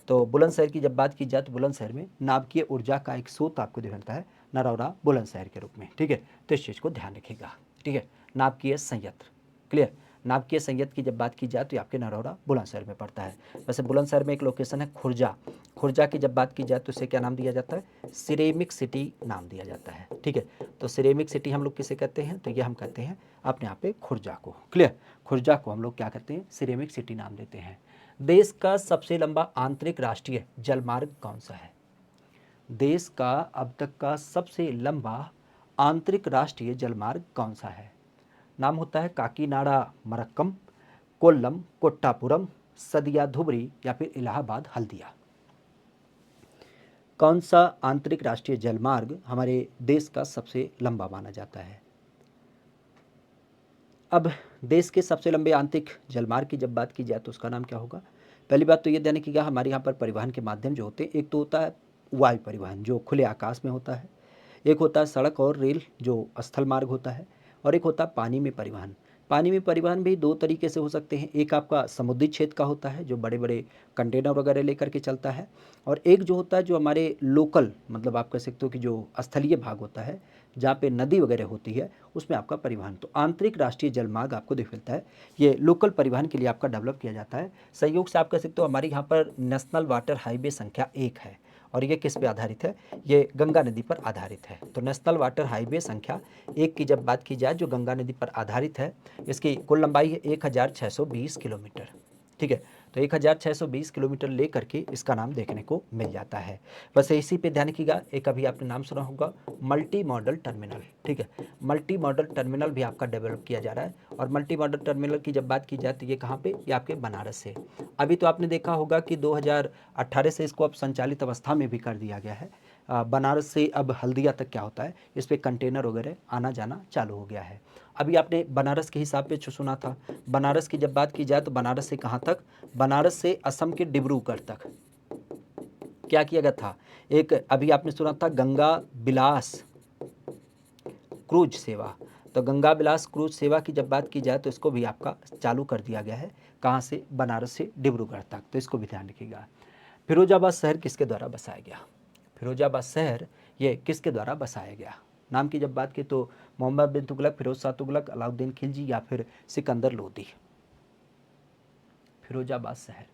तो बुलंदशहर की जब बात की जाए तो बुलंदशहर में नाभिकीय ऊर्जा का एक स्रोत आपको मिलता है नरौरा बुलंदशहर के रूप में, ठीक है। तो इस चीज़ को ध्यान रखिएगा, ठीक है। नाभिकीय संयंत्र, क्लियर। नाभिकीय संयंत्र की जब बात की जाए तो आपके नरौरा बुलंदशहर में पड़ता है। वैसे बुलंदशहर में एक लोकेशन है खुर्जा। खुर्जा की जब बात की जाए तो इसे क्या नाम दिया जाता है? सिरेमिक सिटी नाम दिया जाता है, ठीक है। तो सिरेमिक सिटी हम लोग किसे कहते हैं? तो ये हम कहते हैं अपने यहाँ पे खुर्जा को, क्लियर। खुर्जा को हम लोग क्या कहते हैं? सिरेमिक सिटी नाम देते हैं। देश का सबसे लंबा आंतरिक राष्ट्रीय जलमार्ग कौन सा है? देश का अब तक का सबसे लंबा आंतरिक राष्ट्रीय जलमार्ग कौन सा है? नाम होता है काकीनाडा मरक्कम, कोल्लम कोट्टापुरम, सदिया धुबरी या फिर इलाहाबाद हल्दिया। कौन सा आंतरिक राष्ट्रीय जलमार्ग हमारे देश का सबसे लंबा माना जाता है? अब देश के सबसे लंबे आंतरिक जलमार्ग की जब बात की जाए तो उसका नाम क्या होगा? पहली बात तो ये ध्यान रखिएगा, हमारे यहाँ पर परिवहन के माध्यम जो होते हैं, एक तो होता है वायु परिवहन जो खुले आकाश में होता है, एक होता है सड़क और रेल जो स्थल मार्ग होता है, और एक होता है पानी में परिवहन। पानी में परिवहन भी दो तरीके से हो सकते हैं, एक आपका समुद्री क्षेत्र का होता है जो बड़े बड़े कंटेनर वगैरह लेकर के चलता है, और एक जो होता है जो हमारे लोकल मतलब आप कह सकते हो कि जो स्थलीय भाग होता है जहाँ पे नदी वगैरह होती है उसमें आपका परिवहन। तो आंतरिक राष्ट्रीय जलमार्ग आपको दिख मिलता है, ये लोकल परिवहन के लिए आपका डेवलप किया जाता है। संयोग से आप कह सकते हो हमारे यहाँ पर नेशनल वाटर हाईवे संख्या 1 है, और ये किस पे आधारित है? ये गंगा नदी पर आधारित है। तो नेशनल वाटर हाईवे संख्या 1 की जब बात की जाए जो गंगा नदी पर आधारित है, इसकी कुल लंबाई है 1620 किलोमीटर। ठीक है, तो 1620 किलोमीटर ले करके इसका नाम देखने को मिल जाता है। बस इसी पे ध्यान रखिएगा, एक अभी आपने नाम सुना होगा मल्टी मॉडल टर्मिनल। ठीक है, मल्टी मॉडल टर्मिनल भी आपका डेवलप किया जा रहा है, और मल्टी मॉडल टर्मिनल की जब बात की जाए तो ये कहाँ पे? ये आपके बनारस से। अभी तो आपने देखा होगा कि 2018 से इसको अब संचालित अवस्था में भी कर दिया गया है। बनारस से अब हल्दिया तक क्या होता है, इस पर कंटेनर वगैरह आना जाना चालू हो गया है। अभी आपने बनारस के हिसाब पे सुना था, बनारस की जब बात की जाए तो बनारस से कहाँ तक? बनारस से असम के डिब्रूगढ़ तक क्या किया गया था? एक अभी आपने सुना था गंगा बिलास क्रूज सेवा। तो गंगा बिलास क्रूज सेवा की जब बात की जाए तो इसको भी आपका चालू कर दिया गया है। कहाँ से? बनारस से डिब्रूगढ़ तक। तो इसको भी ध्यान रखिएगा। फिरोजाबाद शहर किसके द्वारा बसाया गया? फिरोजाबाद शहर ये किसके द्वारा बसाया गया? नाम की जब बात की तो मोहम्मद बिन तुगलक, फिरोज शाह तुगलक, अलाउद्दीन खिलजी या फिर सिकंदर लोदी। फिरोजाबाद शहर,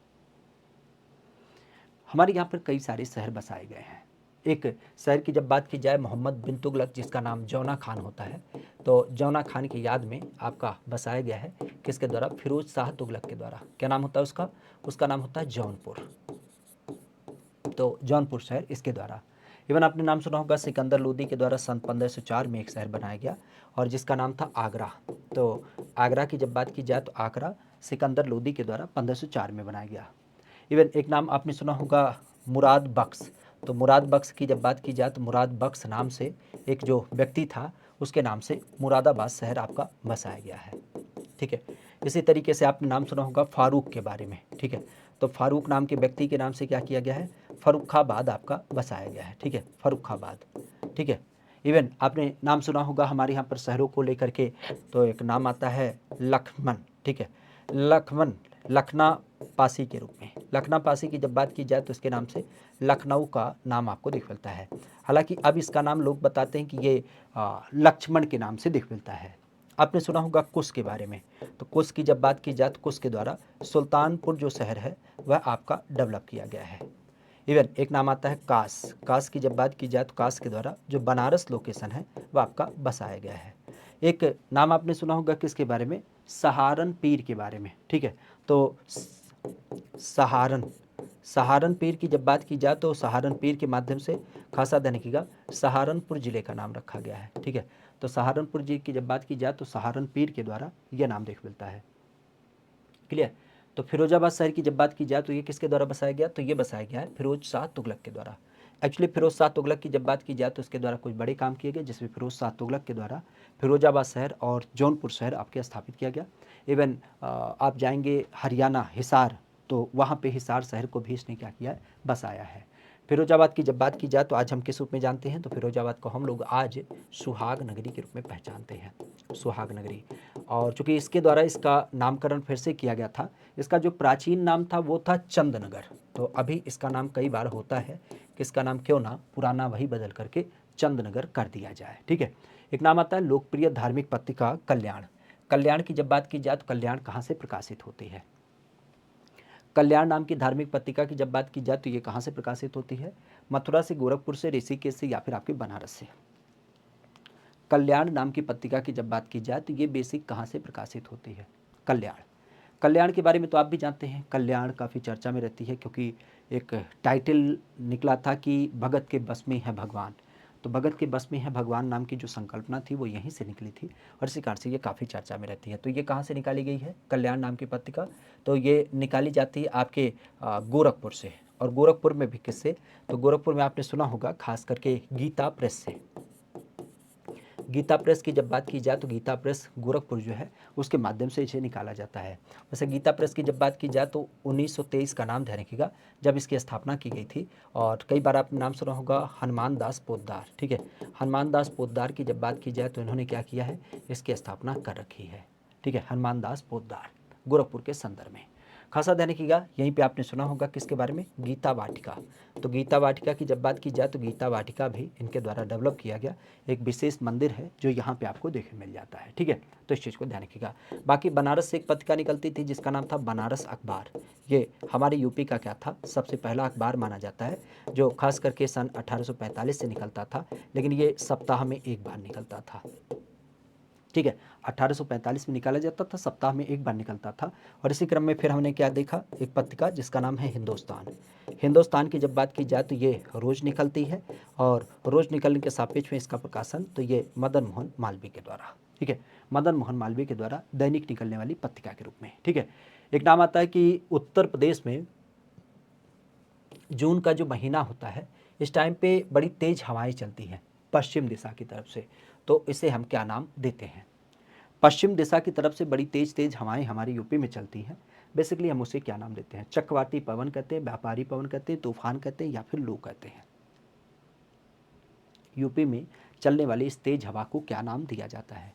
हमारे यहाँ पर कई सारे शहर बसाए गए हैं। एक शहर की जब बात की जाए मोहम्मद बिन तुगलक जिसका नाम जौना खान होता है, तो जौना खान की याद में आपका बसाया गया है किसके द्वारा? फिरोज शाह तुगलक के द्वारा। क्या नाम होता है उसका? उसका नाम होता है जौनपुर। तो जौनपुर शहर इसके द्वारा। इवन आपने नाम सुना होगा सिकंदर लोदी के द्वारा सन 1504 में एक शहर बनाया गया और जिसका नाम था आगरा। तो आगरा की जब बात की जाए तो आगरा सिकंदर लोदी के द्वारा 1504 में बनाया गया। इवन एक नाम आपने सुना होगा मुराद बख्श। तो मुराद बख्श की जब बात की जाए तो मुराद बख्श नाम से एक जो व्यक्ति था उसके नाम से मुरादाबाद शहर आपका बसाया गया है। ठीक है, इसी तरीके से आपने नाम सुना होगा फारूक के बारे में। ठीक है, तो फारूक नाम के व्यक्ति के नाम से क्या किया गया है? फर्रुखाबाद आपका बसाया गया है। ठीक है, फर्रुखाबाद। ठीक है, इवन आपने नाम सुना होगा हमारे यहाँ पर शहरों को लेकर के, तो एक नाम आता है लखनऊ। ठीक है, लखनऊ, लखना पासी के रूप में। लखना पासी की जब बात की जाए तो इसके नाम से लखनऊ का नाम आपको दिख मिलता है। हालांकि अब इसका नाम लोग बताते हैं कि ये लक्ष्मण के नाम से दिख मिलता है। आपने सुना होगा कुश के बारे में। तो कुश की जब बात की जाए तो कुश के द्वारा सुल्तानपुर जो शहर है वह आपका डेवलप किया गया है। इवन एक नाम आता है कास। कास की जब बात की जाए तो कास के द्वारा जो बनारस लोकेशन है वह आपका बसाया गया है। एक नाम आपने सुना होगा किसके बारे में? सहारनपीर के बारे में। ठीक है, तो सहारनपीर की जब बात की जाए तो सहारनपीर के माध्यम से खासा ध्यान रखिएगा सहारनपुर जिले का नाम रखा गया है। ठीक है, तो सहारनपुर जिले की जब बात की जाए तो सहारनपीर के द्वारा यह नाम देख मिलता है। क्लियर? तो फिरोजाबाद शहर की जब बात की जाए तो ये किसके द्वारा बसाया गया? तो ये बसाया गया है फिरोज शाह तुगलक के द्वारा। एक्चुअली फिरोज शाह तुगलक की जब बात की जाए तो उसके द्वारा कुछ बड़े काम किए गए जिसमें फिरोज शाह तुगलक के द्वारा फिरोजाबाद शहर और जौनपुर शहर आपके स्थापित किया गया। इवन आप जाएंगे हरियाणा हिसार, तो वहाँ पे हिसार शहर को भी इसने क्या किया है? बसाया है। फिरोजाबाद की जब बात की जाए तो आज हम किस रूप में जानते हैं? तो फिरोजाबाद को हम लोग आज सुहाग नगरी के रूप में पहचानते हैं, सुहाग नगरी। और चूंकि इसके द्वारा इसका नामकरण फिर से किया गया था, इसका जो प्राचीन नाम था वो था चंदनगर। तो अभी इसका नाम कई बार होता है कि इसका नाम क्यों ना पुराना वही बदल करके चंदनगर कर दिया जाए। ठीक है, एक नाम आता है लोकप्रिय धार्मिक पत्रिका कल्याण। कल्याण की जब बात की जाए तो कल्याण कहाँ से प्रकाशित होती है? कल्याण नाम की धार्मिक पत्रिका की जब बात की जाए तो ये कहाँ से प्रकाशित होती है? मथुरा से, गोरखपुर से, ऋषिकेश से या फिर आपके बनारस से। कल्याण नाम की पत्रिका की जब बात की जाए तो ये बेसिक कहाँ से प्रकाशित होती है? कल्याण। कल्याण के बारे में तो आप भी जानते हैं, कल्याण काफ़ी चर्चा में रहती है क्योंकि एक टाइटल निकला था कि भगत के बस में है भगवान। तो भगत के बस में है भगवान नाम की जो संकल्पना थी वो यहीं से निकली थी और इसी कारण से ये काफ़ी चर्चा में रहती है। तो ये कहाँ से निकाली गई है कल्याण नाम की पत्रिका? तो ये निकाली जाती है आपके गोरखपुर से। और गोरखपुर में भी किससे? तो गोरखपुर में आपने सुना होगा खास करके गीता प्रेस से। गीता प्रेस की जब बात की जाए तो गीता प्रेस गोरखपुर जो है उसके माध्यम से इसे निकाला जाता है। वैसे गीता प्रेस की जब बात की जाए तो 1923 का नाम ध्यान रखिएगा जब इसकी स्थापना की गई थी। और कई बार आपने नाम सुना होगा हनुमान दास पोद्दार। ठीक है, हनुमान दास पोद्दार की जब बात की जाए तो इन्होंने क्या किया है, इसकी स्थापना कर रखी है। ठीक है, हनुमान दास पोद्दार गोरखपुर के संदर्भ में। खासा ध्यान रखिएगा, यहीं पे आपने सुना होगा किसके बारे में, गीता वाटिका। तो गीता वाटिका की जब बात की जाए तो गीता वाटिका भी इनके द्वारा डेवलप किया गया एक विशेष मंदिर है जो यहाँ पे आपको देखने मिल जाता है। ठीक है, तो इस चीज़ को ध्यान रखिएगा। बाकी बनारस से एक पत्रिका निकलती थी जिसका नाम था बनारस अखबार। ये हमारे यूपी का क्या था, सबसे पहला अखबार माना जाता है जो खास करके सन 1845 से निकलता था, लेकिन ये सप्ताह में एक बार निकलता था। ठीक है, 1845 में निकाला जाता था, सप्ताह में एक बार निकलता था। और इसी क्रम में फिर हमने क्या देखा, एक पत्रिका जिसका नाम है हिंदुस्तान। हिंदुस्तान की जब बात की जाए तो ये रोज़ निकलती है और रोज़ निकलने के सापेक्ष में इसका प्रकाशन तो ये मदन मोहन मालवीय के द्वारा। ठीक है, मदन मोहन मालवीय के द्वारा दैनिक निकलने वाली पत्रिका के रूप में। ठीक है, एक नाम आता है कि उत्तर प्रदेश में जून का जो महीना होता है इस टाइम पे बड़ी तेज़ हवाएं चलती हैं पश्चिम दिशा की तरफ से, तो इसे हम क्या नाम देते हैं, पश्चिम दिशा की तरफ से बड़ी तेज तेज हवाएं हमारी यूपी में चलती हैं, बेसिकली हम उसे क्या नाम देते हैं, चक्रवाती पवन कहते हैं, व्यापारी पवन कहते हैं, तूफान कहते हैं या फिर लू कहते हैं। यूपी में चलने वाली इस तेज हवा को क्या नाम दिया जाता है?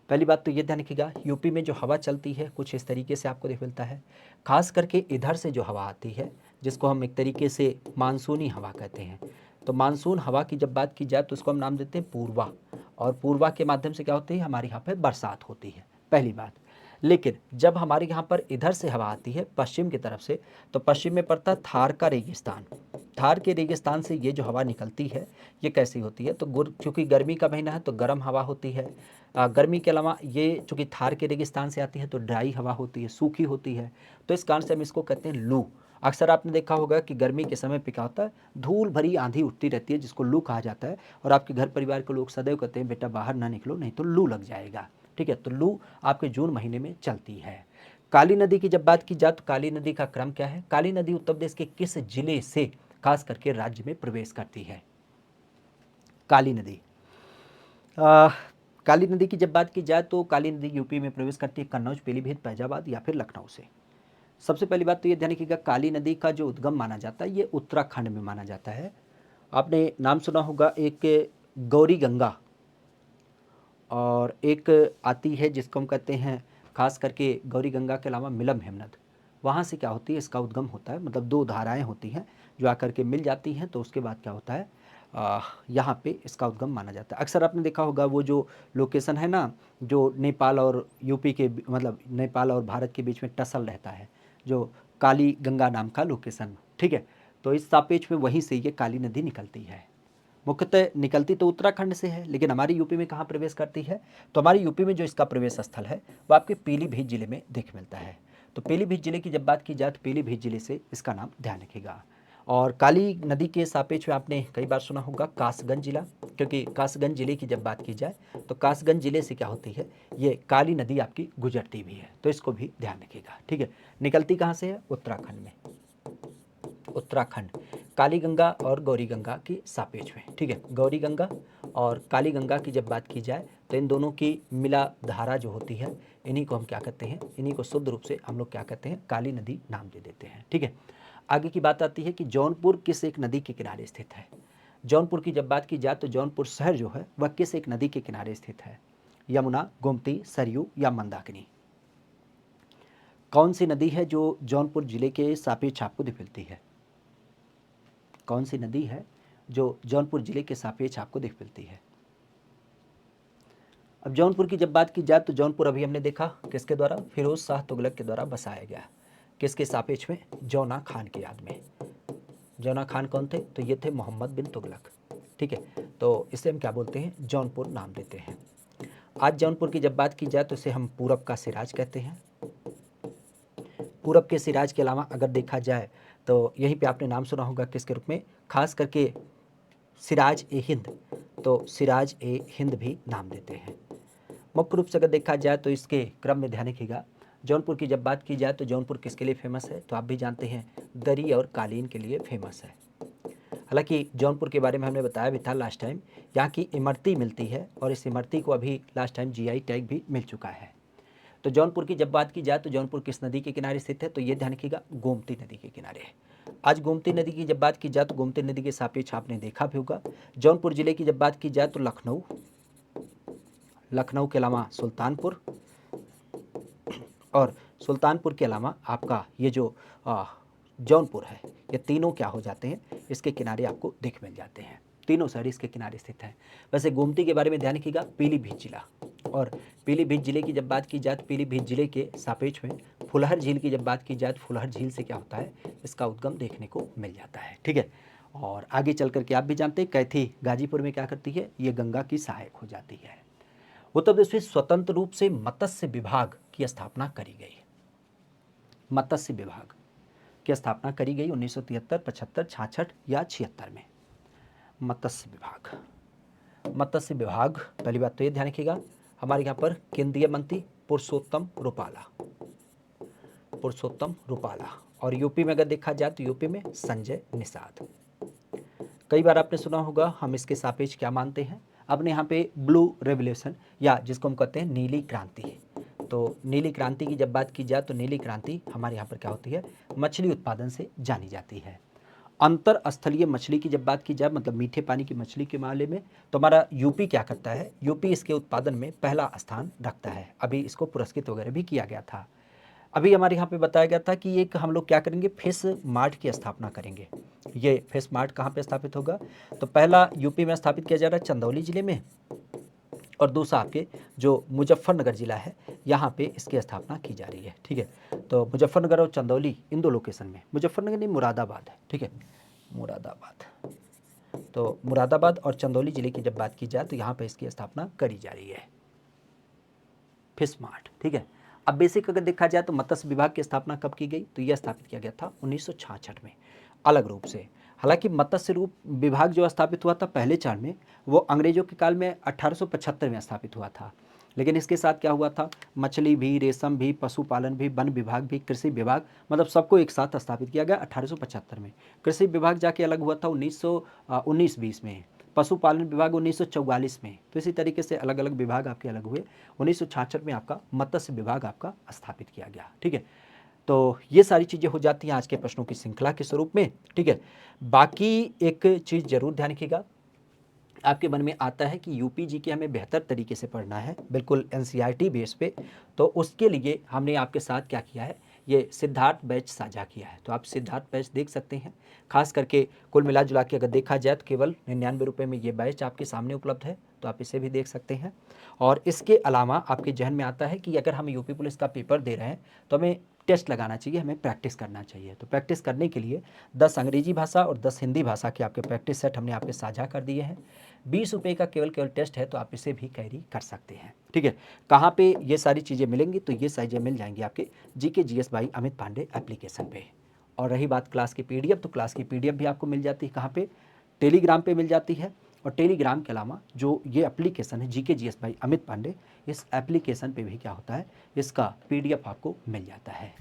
पहली बात तो ये ध्यान रखिएगा, यूपी में जो हवा चलती है कुछ इस तरीके से आपको देख मिलता है। खास करके इधर से जो हवा आती है जिसको हम एक तरीके से मानसूनी हवा कहते हैं, तो मानसून हवा की जब बात की जाए तो उसको हम नाम देते हैं पूर्वा। और पूर्वा के माध्यम से क्या होती है, हमारे यहाँ पर बरसात होती है, पहली बात। लेकिन जब हमारे यहाँ पर इधर से हवा आती है पश्चिम की तरफ से, तो पश्चिम में पड़ता है थार का रेगिस्तान। थार के रेगिस्तान से ये जो हवा निकलती है ये कैसी होती है, तो क्योंकि गर्मी का महीना है तो गर्म हवा होती है। गर्मी के अलावा ये चूँकि थार के रेगिस्तान से आती है तो ड्राई हवा होती है, सूखी होती है, तो इस कारण से हम इसको कहते हैं लू। अक्सर आपने देखा होगा कि गर्मी के समय पे क्या होता है, धूल भरी आंधी उठती रहती है जिसको लू कहा जाता है, और आपके घर परिवार के लोग सदैव कहते हैं बेटा बाहर ना निकलो नहीं तो लू लग जाएगा। ठीक है, तो लू आपके जून महीने में चलती है। काली नदी की जब बात की जाए तो काली नदी का क्रम क्या है, काली नदी उत्तर प्रदेश के किस जिले से खास करके राज्य में प्रवेश करती है? काली नदी काली नदी की जब बात की जाए तो काली नदी यूपी में प्रवेश करती है कन्नौज, पीलीभीत, फैजाबाद या फिर लखनऊ से। सबसे पहली बात तो ये ध्यान रखिएगा, काली नदी का जो उद्गम माना जाता है ये उत्तराखंड में माना जाता है। आपने नाम सुना होगा एक गौरी गंगा, और एक आती है जिसको हम कहते हैं खास करके गौरी गंगा के अलावा मिलम हेमनद, वहाँ से क्या होती है इसका उद्गम होता है, मतलब दो धाराएं होती हैं जो आकर के मिल जाती हैं, तो उसके बाद क्या होता है यहाँ पे इसका उद्गम माना जाता है। अक्सर आपने देखा होगा वो जो लोकेशन है ना, जो नेपाल और यूपी के मतलब नेपाल और भारत के बीच में टसल रहता है, जो काली गंगा नाम का लोकेशन। ठीक है, तो इस सापेक्ष में वहीं से ये काली नदी निकलती है। मुख्यतः निकलती तो उत्तराखंड से है, लेकिन हमारी यूपी में कहाँ प्रवेश करती है, तो हमारी यूपी में जो इसका प्रवेश स्थल है वो आपके पीलीभीत जिले में देख मिलता है। तो पीलीभीत जिले की जब बात की जाए तो पीलीभीत जिले से इसका नाम ध्यान रखिएगा। और काली नदी के सापेक्ष में आपने कई बार सुना होगा कासगंज जिला, क्योंकि कासगंज जिले की जब बात की जाए तो कासगंज जिले से क्या होती है, ये काली नदी आपकी गुजरती भी है, तो इसको भी ध्यान रखिएगा। ठीक है, निकलती कहाँ से है, उत्तराखंड में, उत्तराखंड काली गंगा और गौरी गंगा की सापेक्ष में। ठीक है, गौरी गंगा और काली गंगा की जब बात की जाए तो इन दोनों की मिला धारा जो होती है इन्हीं को हम क्या कहते हैं, इन्हीं को शुद्ध रूप से हम लोग क्या कहते हैं, काली नदी नाम दे देते हैं। ठीक है, आगे की बात आती है कि जौनपुर किस एक नदी के किनारे स्थित है। जौनपुर की जब बात की जाए तो जौनपुर शहर जो है वह किस एक नदी के किनारे स्थित है, यमुना, गोमती, सरयू या मंदाकिनी? कौन सी नदी है जो जौनपुर जिले के सापेक्ष आपको दिख मिलती है? कौन सी नदी है जो जौनपुर जिले के सापेक्ष आपको दिख मिलती है? अब जौनपुर की जब बात की जाए तो जौनपुर अभी हमने देखा किसके द्वारा, फिरोज शाह तुगलक के द्वारा बसाया गया। किसके सापेक्ष में, जौना खान की याद में। जौना खान कौन थे, तो ये थे मोहम्मद बिन तुगलक। ठीक है, तो इसे हम क्या बोलते हैं, जौनपुर नाम देते हैं। आज जौनपुर की जब बात की जाए तो इसे हम पूरब का सिराज कहते हैं। पूरब के सिराज के अलावा अगर देखा जाए तो यहीं पे आपने नाम सुना होगा किसके रूप में, खास करके सिराज ए हिंद, तो सिराज ए हिंद भी नाम देते हैं। मुख्य रूप से अगर देखा जाए तो इसके क्रम में ध्यान रखिएगा, जौनपुर की जब बात की जाए तो जौनपुर किसके लिए फेमस है, तो आप भी जानते हैं दरी और कालीन के लिए फेमस है। हालांकि जौनपुर के बारे में हमने बताया भी था लास्ट टाइम, यहाँ की इमरती मिलती है और इस इमरती को अभी लास्ट टाइम जीआई टैग भी मिल चुका है। तो जौनपुर की जब बात की जाए तो जौनपुर किस नदी के किनारे स्थित है, तो ये ध्यान रखिएगा गोमती नदी के किनारे है। आज गोमती नदी की जब बात की जाए तो गोमती नदी के सापेक्ष आपने देखा भी होगा। जौनपुर जिले की जब बात की जाए तो लखनऊ, लखनऊ के अलावा सुल्तानपुर, और सुल्तानपुर के अलावा आपका ये जो जौनपुर है, ये तीनों क्या हो जाते हैं, इसके किनारे आपको देख मिल जाते हैं। तीनों शहर इसके किनारे स्थित हैं। वैसे गोमती के बारे में ध्यान रखिएगा, पीलीभीत जिला, और पीलीभीत जिले की जब बात की जाए तो पीलीभीत जिले के सापेक्ष में फुलहर झील की जब बात की जाए तो फुलहर झील से क्या होता है, इसका उद्गम देखने को मिल जाता है। ठीक है, और आगे चल करके आप भी जानते हैं कैथी गाजीपुर में क्या करती है, ये गंगा की सहायक हो जाती है। उत्तर प्रदेश में स्वतंत्र रूप से मत्स्य विभाग की स्थापना करी गई। मत्स्य विभाग की स्थापना करी गई 1973, 75, 66 या 76 में। मत्स्य विभाग, मत्स्य विभाग, पहली बात तो ये ध्यान रखिएगा, हमारे यहाँ पर केंद्रीय मंत्री पुरुषोत्तम रुपाला, पुरुषोत्तम रुपाला। और यूपी में अगर देखा जाए तो यूपी में संजय निषाद। कई बार आपने सुना होगा हम इसके सापेक्ष क्या मानते हैं, अपने यहाँ पे ब्लू रेवोल्यूशन या जिसको हम कहते हैं नीली क्रांति। तो नीली क्रांति की जब बात की जाए तो नीली क्रांति हमारे यहाँ पर क्या होती है, मछली उत्पादन से जानी जाती है। अंतर स्थलीय मछली की जब बात की जाए, मतलब मीठे पानी की मछली के मामले में, तो हमारा यूपी क्या करता है, यूपी इसके उत्पादन में पहला स्थान रखता है। अभी इसको पुरस्कृत वगैरह भी किया गया था। अभी हमारे यहाँ पे बताया गया था कि एक हम लोग क्या करेंगे, फिश मार्ट की स्थापना करेंगे। ये फिश मार्ट कहाँ पे स्थापित होगा, तो पहला यूपी में स्थापित किया जा रहा है चंदौली जिले में, और दूसरा आपके जो मुजफ्फरनगर जिला है यहाँ पे इसकी स्थापना की जा रही है। ठीक है, तो मुजफ्फरनगर और चंदौली इन दो लोकेशन में, मुजफ्फरनगर नहीं मुरादाबाद है। ठीक है, मुरादाबाद, तो मुरादाबाद और चंदौली जिले की जब बात की जाए तो यहाँ पे इसकी स्थापना करी जा रही है, फिश मार्ट। ठीक है, अब बेसिक अगर देखा जाए तो मत्स्य विभाग की स्थापना कब की गई, तो यह स्थापित किया गया था 1966 में अलग रूप से। हालांकि मत्स्य रूप विभाग जो स्थापित हुआ था पहले चरण में, वो अंग्रेजों के काल में 1875 में स्थापित हुआ था। लेकिन इसके साथ क्या हुआ था, मछली भी, रेशम भी, पशुपालन भी, वन विभाग भी, कृषि विभाग, मतलब सबको एक साथ स्थापित किया गया 1875 में। कृषि विभाग जाके अलग हुआ था 1919-20 में, पशुपालन विभाग 1944 में। तो इसी तरीके से अलग अलग विभाग आपके अलग हुए। 1966 में आपका मत्स्य विभाग आपका स्थापित किया गया। ठीक है, तो ये सारी चीज़ें हो जाती हैं आज के प्रश्नों की श्रृंखला के स्वरूप में। ठीक है, बाकी एक चीज़ जरूर ध्यान रखिएगा, आपके मन में आता है कि यूपी जी के हमें बेहतर तरीके से पढ़ना है, बिल्कुल एनसीईआरटी बेस पे, तो उसके लिए हमने आपके साथ क्या किया है, ये सिद्धार्थ बैच साझा किया है। तो आप सिद्धार्थ बैच देख सकते हैं। खास करके कुल मिला जुला के अगर देखा जाए तो केवल 99 रुपये में ये बैच आपके सामने उपलब्ध है, तो आप इसे भी देख सकते हैं। और इसके अलावा आपके जहन में आता है कि अगर हम यूपी पुलिस का पेपर दे रहे हैं तो हमें टेस्ट लगाना चाहिए, हमें प्रैक्टिस करना चाहिए। तो प्रैक्टिस करने के लिए 10 अंग्रेजी भाषा और 10 हिंदी भाषा के आपके प्रैक्टिस सेट हमने आपके साझा कर दिए हैं। 20 रुपये का केवल टेस्ट है, तो आप इसे भी कैरी कर सकते हैं। ठीक है, कहाँ पे ये सारी चीज़ें मिलेंगी, तो ये सारी चीज़ें मिल जाएंगी आपके GK GS by Amit Pandey application पे। और रही बात क्लास की पीडीएफ, तो क्लास की पीडीएफ भी आपको मिल जाती है कहाँ पे, टेलीग्राम पे मिल जाती है। और टेलीग्राम के अलावा जो ये एप्लीकेशन है GK GS by Amit Pandey, इस एप्लीकेशन पे भी क्या होता है, इसका पीडीएफ आपको मिल जाता है।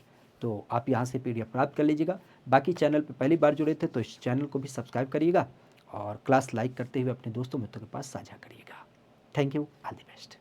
तो आप यहाँ से पीडीएफ प्राप्त कर लीजिएगा। बाकी चैनल पे पहली बार जुड़े थे तो इस चैनल को भी सब्सक्राइब करिएगा और क्लास लाइक करते हुए अपने दोस्तों मित्रों के पास साझा करिएगा। Thank you, all the best.